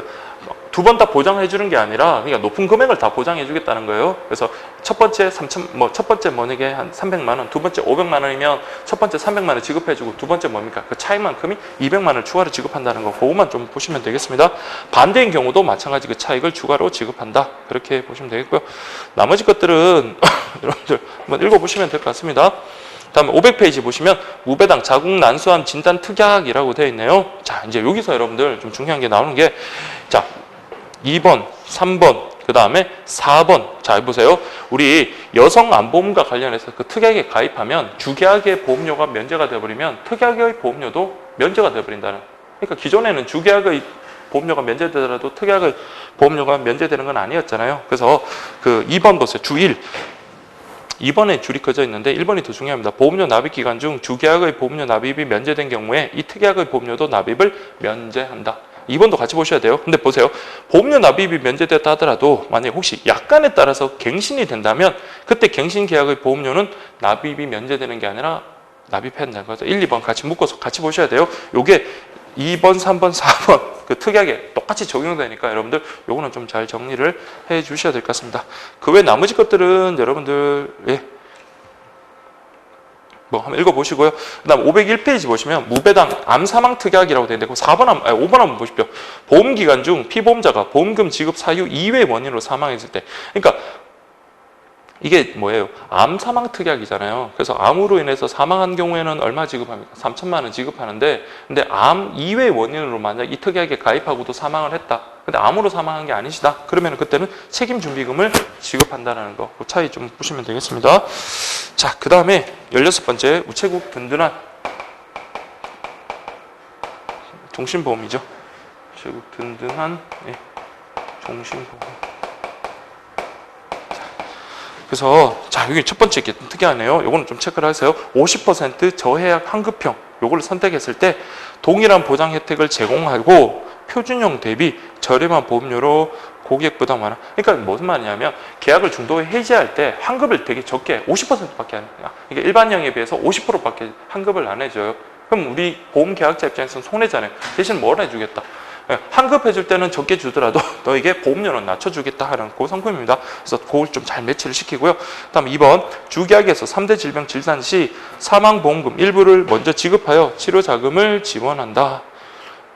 Speaker 1: 두 번 다 보장해 주는 게 아니라 그러니까 높은 금액을 다 보장해 주겠다는 거예요. 그래서 첫 번째 첫 번째 뭐니게 한 300만 원, 두 번째 500만 원이면 첫 번째 300만 원 지급해 주고 두 번째 뭡니까? 그 차익만큼이 200만 원을 추가로 지급한다는 거. 그것만 좀 보시면 되겠습니다. 반대인 경우도 마찬가지 그 차익을 추가로 지급한다. 그렇게 보시면 되겠고요. 나머지 것들은 여러분들 한번 읽어 보시면 될 것 같습니다. 다음에 500페이지 보시면 무배당 자궁 난소암 진단 특약이라고 되어 있네요. 자, 이제 여기서 여러분들 좀 중요한 게 나오는 게, 자 2번, 3번, 그 다음에 4번. 자, 보세요. 우리 여성 암보험과 관련해서 그 특약에 가입하면 주계약의 보험료가 면제가 되어버리면 특약의 보험료도 면제가 되어버린다는. 그러니까 기존에는 주계약의 보험료가 면제되더라도 특약의 보험료가 면제되는 건 아니었잖아요. 그래서 그 2번 보세요. 주 1. 2번에 줄이 커져 있는데 1번이 더 중요합니다. 보험료 납입 기간 중 주계약의 보험료 납입이 면제된 경우에 이 특약의 보험료도 납입을 면제한다. 2번도 같이 보셔야 돼요. 근데 보세요. 보험료 납입이 면제됐다 하더라도 만약에 혹시 약관에 따라서 갱신이 된다면 그때 갱신 계약의 보험료는 납입이 면제되는 게 아니라 납입해야 된다는 거죠. 1, 2번 같이 묶어서 같이 보셔야 돼요. 요게 2번, 3번, 4번 그 특약에 똑같이 적용되니까 여러분들 요거는 좀 잘 정리를 해 주셔야 될 것 같습니다. 그 외 나머지 것들은 여러분들 뭐 한번 읽어보시고요. 그 다음 501페이지 보시면 무배당 암사망 특약이라고 되어 있는데 5번 한번 보십시오. 보험기간 중 피보험자가 보험금 지급 사유 이외의 원인으로 사망했을 때, 그러니까 이게 뭐예요? 암 사망 특약이잖아요. 그래서 암으로 인해서 사망한 경우에는 얼마 지급합니까? 3천만 원 지급하는데, 근데 암 이외의 원인으로 만약 이 특약에 가입하고도 사망을 했다. 근데 암으로 사망한 게 아니시다. 그러면 그때는 책임 준비금을 지급한다는 거. 그 차이 좀 보시면 되겠습니다. 자, 그 다음에 16번째 우체국 든든한 종신보험이죠. 우체국 든든한 종신보험. 그래서 자, 여기 첫 번째 게 특이하네요. 요거는 좀 체크를 하세요. 50% 저해약 환급형 요거를 선택했을 때 동일한 보장 혜택을 제공하고 표준형 대비 저렴한 보험료로 고객 부담 완화. 그러니까 무슨 말이냐면 계약을 중도에 해지할 때 환급을 되게 적게 50%밖에 안 해요. 그러니까 일반형에 비해서 50%밖에 환급을 안 해줘요. 그럼 우리 보험 계약자 입장에서는 손해잖아요. 대신 뭘 해주겠다. 환급해줄 때는 적게 주더라도 너에게 보험료는 낮춰주겠다 하는 그 상품입니다. 그래서 그걸 좀 잘 매치를 시키고요. 다음 2번 주계약에서 3대 질병 진단 시 사망보험금 일부를 먼저 지급하여 치료자금을 지원한다.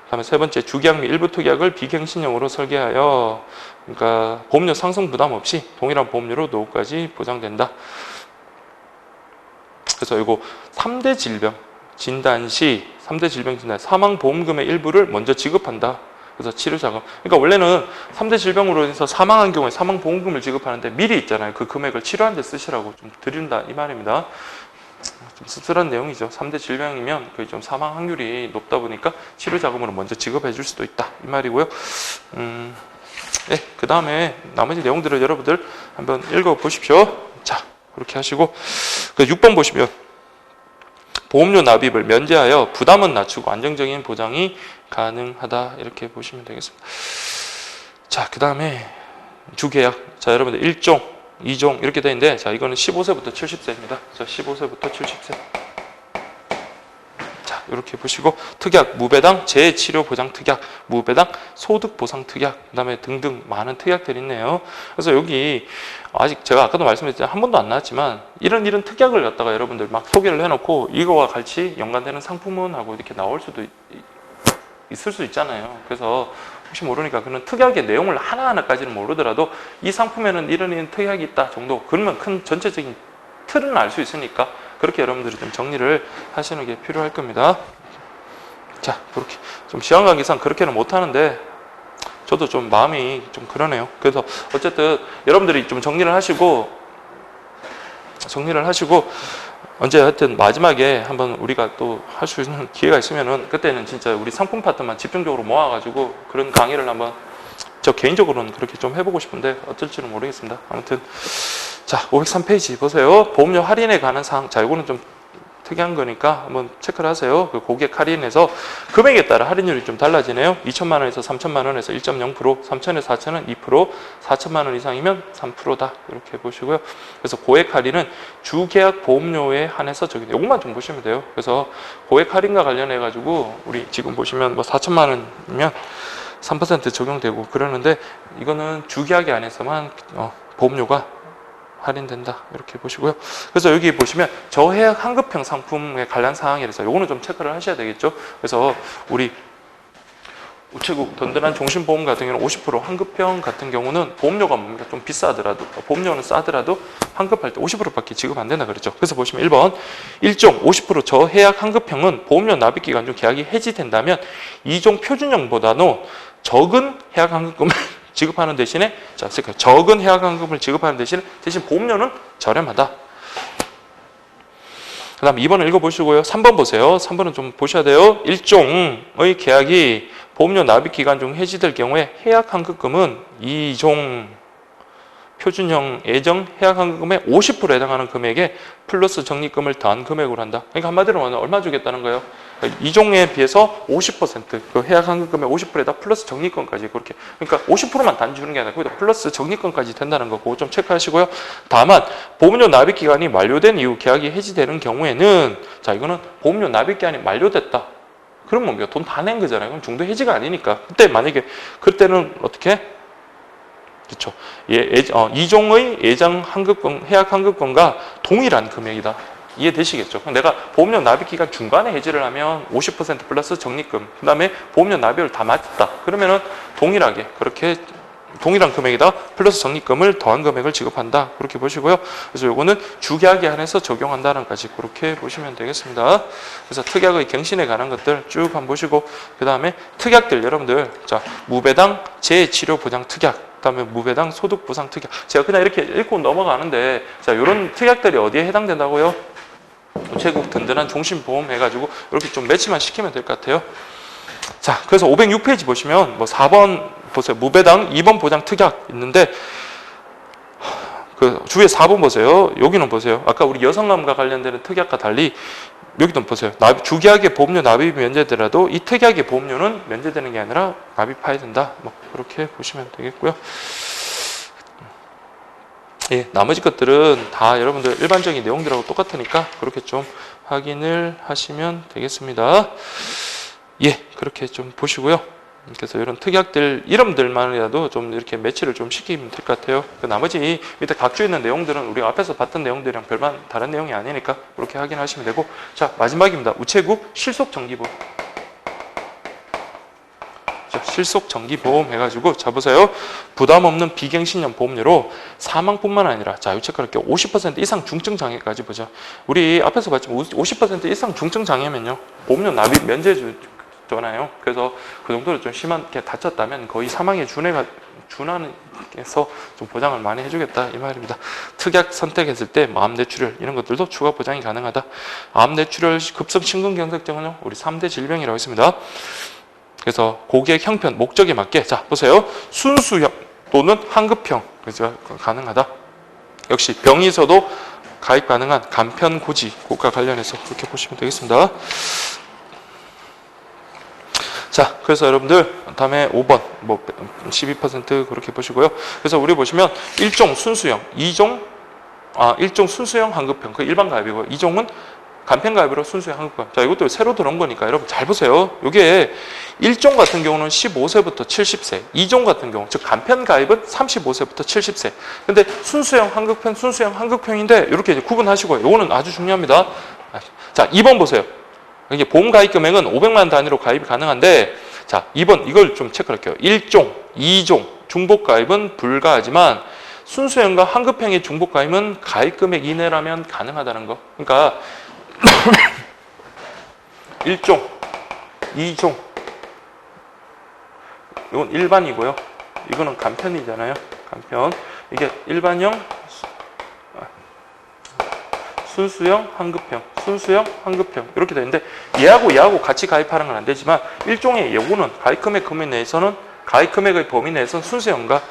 Speaker 1: 다음에 세 번째 주계약 및 일부 특약을 비갱신형으로 설계하여 그러니까 보험료 상승 부담 없이 동일한 보험료로 노후까지 보장된다. 그래서 이거 3대 질병 진단 시 3대 질병 진단 사망보험금의 일부를 먼저 지급한다. 그래서 치료자금. 그러니까 원래는 3대 질병으로 해서 사망한 경우에 사망보험금을 지급하는데 미리 있잖아요. 그 금액을 치료하는 데 쓰시라고 좀 드린다 이 말입니다. 좀 씁쓸한 내용이죠. 3대 질병이면 거의 좀 사망 확률이 높다 보니까 치료자금으로 먼저 지급해 줄 수도 있다 이 말이고요. 그 다음에 나머지 내용들을 여러분들 한번 읽어보십시오. 자, 그렇게 하시고 6번 보시면 보험료 납입을 면제하여 부담은 낮추고 안정적인 보장이 가능하다 이렇게 보시면 되겠습니다. 자, 그 다음에 주계약. 자, 여러분들 1종, 2종 이렇게 되어 있는데 자, 이거는 15세부터 70세입니다. 자, 15세부터 70세. 자, 이렇게 보시고 특약, 무배당, 재치료보장 특약, 무배당, 소득보상 특약, 그 다음에 등등 많은 특약들이 있네요. 그래서 여기 아직 제가 아까도 말씀드렸지만 한 번도 안 나왔지만 이런 특약을 갖다가 여러분들 막 소개를 해놓고 이거와 같이 연관되는 상품은 하고 이렇게 나올 수도 있을 수 있잖아요. 그래서 혹시 모르니까 그런 특약의 내용을 하나하나까지는 모르더라도 이 상품에는 이런 특약이 있다 정도 그러면 큰 전체적인 틀은 알 수 있으니까 그렇게 여러분들이 좀 정리를 하시는 게 필요할 겁니다. 자, 그렇게 좀 시간 관계상 그렇게는 못하는데 저도 좀 마음이 좀 그러네요. 그래서 어쨌든 여러분들이 좀 정리를 하시고 언제 하여튼 마지막에 한번 우리가 또 할 수 있는 기회가 있으면은 그때는 진짜 우리 상품 파트만 집중적으로 모아가지고 그런 강의를 한번 저 개인적으로는 그렇게 좀 해보고 싶은데 어떨지는 모르겠습니다. 아무튼 자, 503페이지 보세요. 보험료 할인에 관한 사항. 자, 이거는 좀 특이한 거니까 한번 체크를 하세요. 그 고객 할인에서 금액에 따라 할인율이 좀 달라지네요. 2천만 원에서 3천만 원에서 1.0%, 3천에서 4천은 2%, 4천만 원 이상이면 3%다. 이렇게 보시고요. 그래서 고액 할인은 주계약 보험료에 한해서 적용. 이것만 좀 보시면 돼요. 그래서 고액 할인과 관련해 가지고 우리 지금 보시면 뭐 4천만 원이면 3% 적용되고 그러는데 이거는 주계약에 한해서만 보험료가 할인된다 이렇게 보시고요. 그래서 여기 보시면 저해약 환급형 상품에 관련 사항이라서 요거는 좀 체크를 하셔야 되겠죠. 그래서 우리 우체국 든든한 종신보험 같은 경우는 50% 환급형 같은 경우는 보험료가 뭡니까? 좀 비싸더라도 보험료는 싸더라도 환급할 때 50%밖에 지급 안 된다 그랬죠. 그래서 보시면 1번 1종 50% 저해약 환급형은 보험료 납입 기간 중 계약이 해지된다면 2종 표준형보다는 적은 해약 환급금을 지급하는 대신에 적은 해약 환급을 지급하는 대신 보험료는 저렴하다. 그 다음 2번을 읽어보시고요. 3번 보세요. 3번은 좀 보셔야 돼요. 1종의 계약이 보험료 납입 기간 중 해지될 경우에 해약 환급금은 2종 표준형 예정 해약 환급금의 50%에 해당하는 금액에 플러스 적립금을 더한 금액으로 한다. 그러니까 한마디로 말하면 얼마 주겠다는 거예요? 2종에 비해서 50%그 해약 환급금의 50%에다 플러스 적립금까지 그렇게 그러니까 50%만 단 주는 게 아니라 거기다 플러스 적립금까지 된다는 거 그거 좀 체크하시고요. 다만 보험료 납입 기간이 만료된 이후 계약이 해지되는 경우에는 자 이거는 보험료 납입 기간이 만료됐다. 그러면 뭡니까? 돈 다 낸 거잖아요. 그럼 중도 해지가 아니니까. 그때 만약에 그때는 어떻게? 그렇죠. 이종의 예정 환급권, 해약 환급권과 동일한 금액이다. 이해되시겠죠? 내가 보험료 납입 기간 중간에 해지를 하면 50% 플러스 적립금, 그 다음에 보험료 납입을 다 맞다. 그러면은 동일하게 그렇게 동일한 금액에다 플러스 적립금을 더한 금액을 지급한다. 그렇게 보시고요. 그래서 요거는 주계약에 한해서 적용한다는 까지 그렇게 보시면 되겠습니다. 그래서 특약의 갱신에 관한 것들 쭉 한번 보시고, 그 다음에 특약들 여러분들, 자, 무배당 재치료보장 특약, 그다음에 무배당 소득보상 특약. 제가 그냥 이렇게 읽고 넘어가는데, 자, 이런 특약들이 어디에 해당된다고요? 우체국 든든한 종신보험 해가지고 이렇게 좀 매치만 시키면 될 것 같아요. 자, 그래서 506페이지 보시면 뭐 4번 보세요. 무배당 2번 보장 특약 있는데, 그 주위에 4번 보세요. 여기는 보세요. 아까 우리 여성암과 관련되는 특약과 달리 여기도 보세요. 주계약의 보험료 납입이 면제되더라도 이 특약의 보험료는 면제되는 게 아니라 납입해야 된다. 뭐 그렇게 보시면 되겠고요. 예, 나머지 것들은 다 여러분들 일반적인 내용들하고 똑같으니까 그렇게 좀 확인을 하시면 되겠습니다. 예, 그렇게 좀 보시고요. 그래서 이런 특약들 이름들만이라도 좀 이렇게 매치를 좀 시키면 될 것 같아요. 그 나머지 밑에 각주에 있는 내용들은 우리가 앞에서 봤던 내용들이랑 별반 다른 내용이 아니니까 그렇게 확인하시면 되고, 자, 마지막입니다. 우체국 실속정기보험. 자, 실속정기보험 해가지고, 자, 보세요. 부담 없는 비갱신형 보험료로 사망뿐만 아니라, 자, 유체크롭게 50% 이상 중증 장애까지 보죠. 우리 앞에서 봤지만 50% 이상 중증 장애면요, 보험료 납입 면제 잖아요. 그래서 그 정도로 좀 심하게 다쳤다면 거의 사망에 준하는해서 좀 보장을 많이 해주겠다 이 말입니다. 특약 선택했을 때 암 뇌출혈 이런 것들도 추가 보장이 가능하다. 암 뇌출혈 급성 심근경색증은요 우리 3대 질병이라고 했습니다. 그래서 고객 형편 목적에 맞게, 자 보세요, 순수형 또는 환급형 그래서 가능하다. 역시 병에서도 가입 가능한 간편고지 그것과 관련해서 그렇게 보시면 되겠습니다. 자, 그래서 여러분들 다음에 5번 뭐 12% 그렇게 보시고요. 그래서 우리 보시면 1종 순수형, 1종 순수형 환급형 그 일반 가입이고, 2종은 간편 가입으로 순수형 환급형. 자, 이것도 새로 들어온 거니까 여러분 잘 보세요. 이게 1종 같은 경우는 15세부터 70세, 2종 같은 경우 즉 간편 가입은 35세부터 70세. 근데 순수형 환급형, 순수형 환급형인데 이렇게 이제 구분하시고요. 이거는 아주 중요합니다. 자, 2번 보세요. 이게 보험 가입 금액은 500만 원 단위로 가입이 가능한데, 자, 2번 이걸 좀 체크할게요. 1종, 2종 중복 가입은 불가하지만 순수형과 환급형의 중복 가입은 가입 금액 이내라면 가능하다는 거. 그러니까 1종, 2종 이건 일반이고요. 이거는 간편이잖아요. 간편. 이게 일반형, 순수형, 환급형, 순수형, 환급형 이렇게 되는데, 얘하고 같이 가입하는 건 안 되지만 일종의 요거는 가입 금액 내에서는 가입 금액의 범위 내에서는 순수형과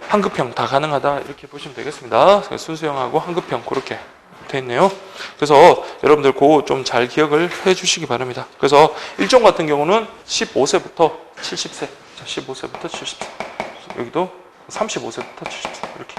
Speaker 1: 환급형 다 가능하다 이렇게 보시면 되겠습니다. 순수형하고 환급형 그렇게 돼 있네요. 그래서 여러분들 그거 좀 잘 기억을 해 주시기 바랍니다. 그래서 일종 같은 경우는 15세부터 70세, 15세부터 70세, 여기도 35세부터 70세 이렇게.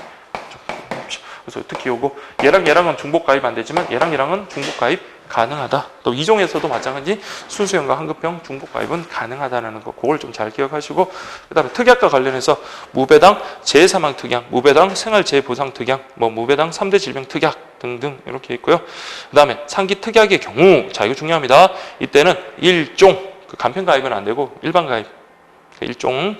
Speaker 1: 그래서 특히 요거 얘랑은 중복 가입 안 되지만 얘랑은 중복 가입 가능하다. 또 2종에서도 마찬가지 순수형과 환급형 중복 가입은 가능하다는 거, 그걸 좀 잘 기억하시고, 그다음에 특약과 관련해서 무배당 재사망 특약, 무배당 생활재해보상 특약, 뭐 무배당 3대 질병 특약 등등 이렇게 있고요. 그다음에 상기 특약의 경우, 자 이거 중요합니다. 이때는 1종 그 간편 가입은 안 되고 일반 가입, 1종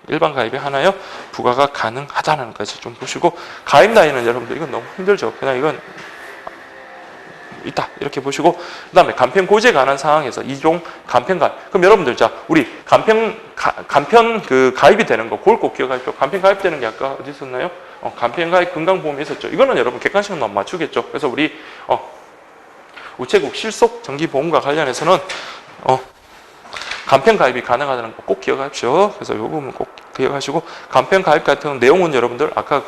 Speaker 1: 일반 가입에 하나요 부과가 가능하다는 것까지 좀 보시고, 가입 나이는 여러분들 이건 너무 힘들죠. 그냥 이건 있다 이렇게 보시고, 그 다음에 간편 고지에 관한 사항에서 2종 간편 가입. 그럼 여러분들 자 우리 간편 그 가입이 되는 거 그걸 꼭 기억하십시오. 간편 가입되는 게 아까 어디 있었나요? 간편 가입 건강보험이 있었죠. 이거는 여러분 객관식은 맞추겠죠. 그래서 우리 우체국 실속 정기보험과 관련해서는 간편 가입이 가능하다는 거 꼭 기억하십시오. 그래서 이 부분 꼭 기억하시고, 간편 가입 같은 내용은 여러분들 아까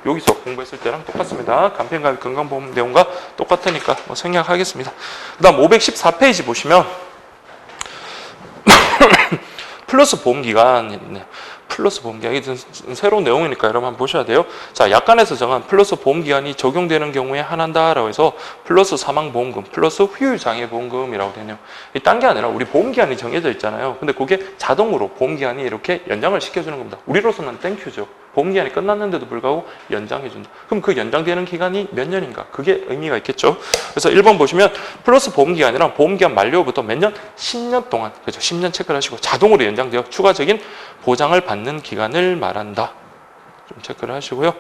Speaker 1: 여기서 공부했을 때랑 똑같습니다. 간편 가입 건강보험 내용과 똑같으니까 뭐 생략하겠습니다. 그 다음 514페이지 보시면 플러스 보험기간 있네. 플러스 보험기간이 새로운 내용이니까 여러분 한번 보셔야 돼요. 자, 약관에서 정한 플러스 보험기간이 적용되는 경우에 한한다라고 해서 플러스 사망보험금, 플러스 후유장애보험금이라고 되네요. 딴 게 아니라 우리 보험기간이 정해져 있잖아요. 근데 그게 자동으로 보험기간이 이렇게 연장을 시켜주는 겁니다. 우리로서는 땡큐죠. 보험기간이 끝났는데도 불구하고 연장해준다. 그럼 그 연장되는 기간이 몇 년인가? 그게 의미가 있겠죠. 그래서 1번 보시면 플러스 보험기간이랑 보험기간 만료부터 몇 년? 10년 동안, 그렇죠. 10년 체크를 하시고 자동으로 연장되어 추가적인 보장을 받는 기간을 말한다. 좀 체크를 하시고요.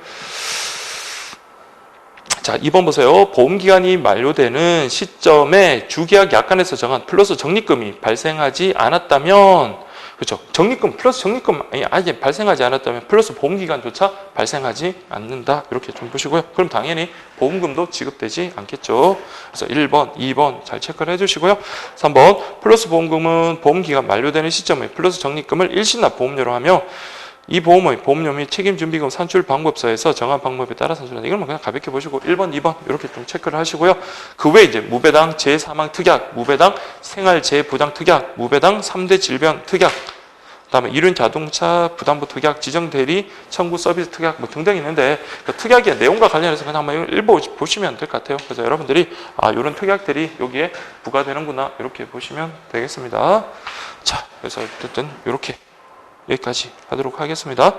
Speaker 1: 자, 2번 보세요. 보험기간이 만료되는 시점에 주계약 약관에서 정한 플러스 적립금이 발생하지 않았다면, 그렇죠. 적립금, 플러스 적립금 아예 발생하지 않았다면 플러스 보험기간조차 발생하지 않는다. 이렇게 좀 보시고요. 그럼 당연히 보험금도 지급되지 않겠죠. 그래서 1번, 2번 잘 체크를 해주시고요. 3번, 플러스 보험금은 보험기간 만료되는 시점에 플러스 적립금을 일시납 보험료로 하며 이 보험의 보험료 및 책임준비금 산출 방법서에서 정한 방법에 따라 산출한다. 이건 그냥 가볍게 보시고 1번, 2번 이렇게 좀 체크를 하시고요. 그 외에 이제 무배당 재사망 특약, 무배당 생활재부장 특약, 무배당 3대 질병 특약, 그다음에 이륜 자동차 부담부 특약, 지정대리 청구 서비스 특약 뭐 등등 있는데 그 특약의 내용과 관련해서 그냥 한번 일부 보시면 될 것 같아요. 그래서 여러분들이 이런 특약들이 여기에 부과되는구나 이렇게 보시면 되겠습니다. 자, 그래서 어쨌든 이렇게 여기까지 하도록 하겠습니다.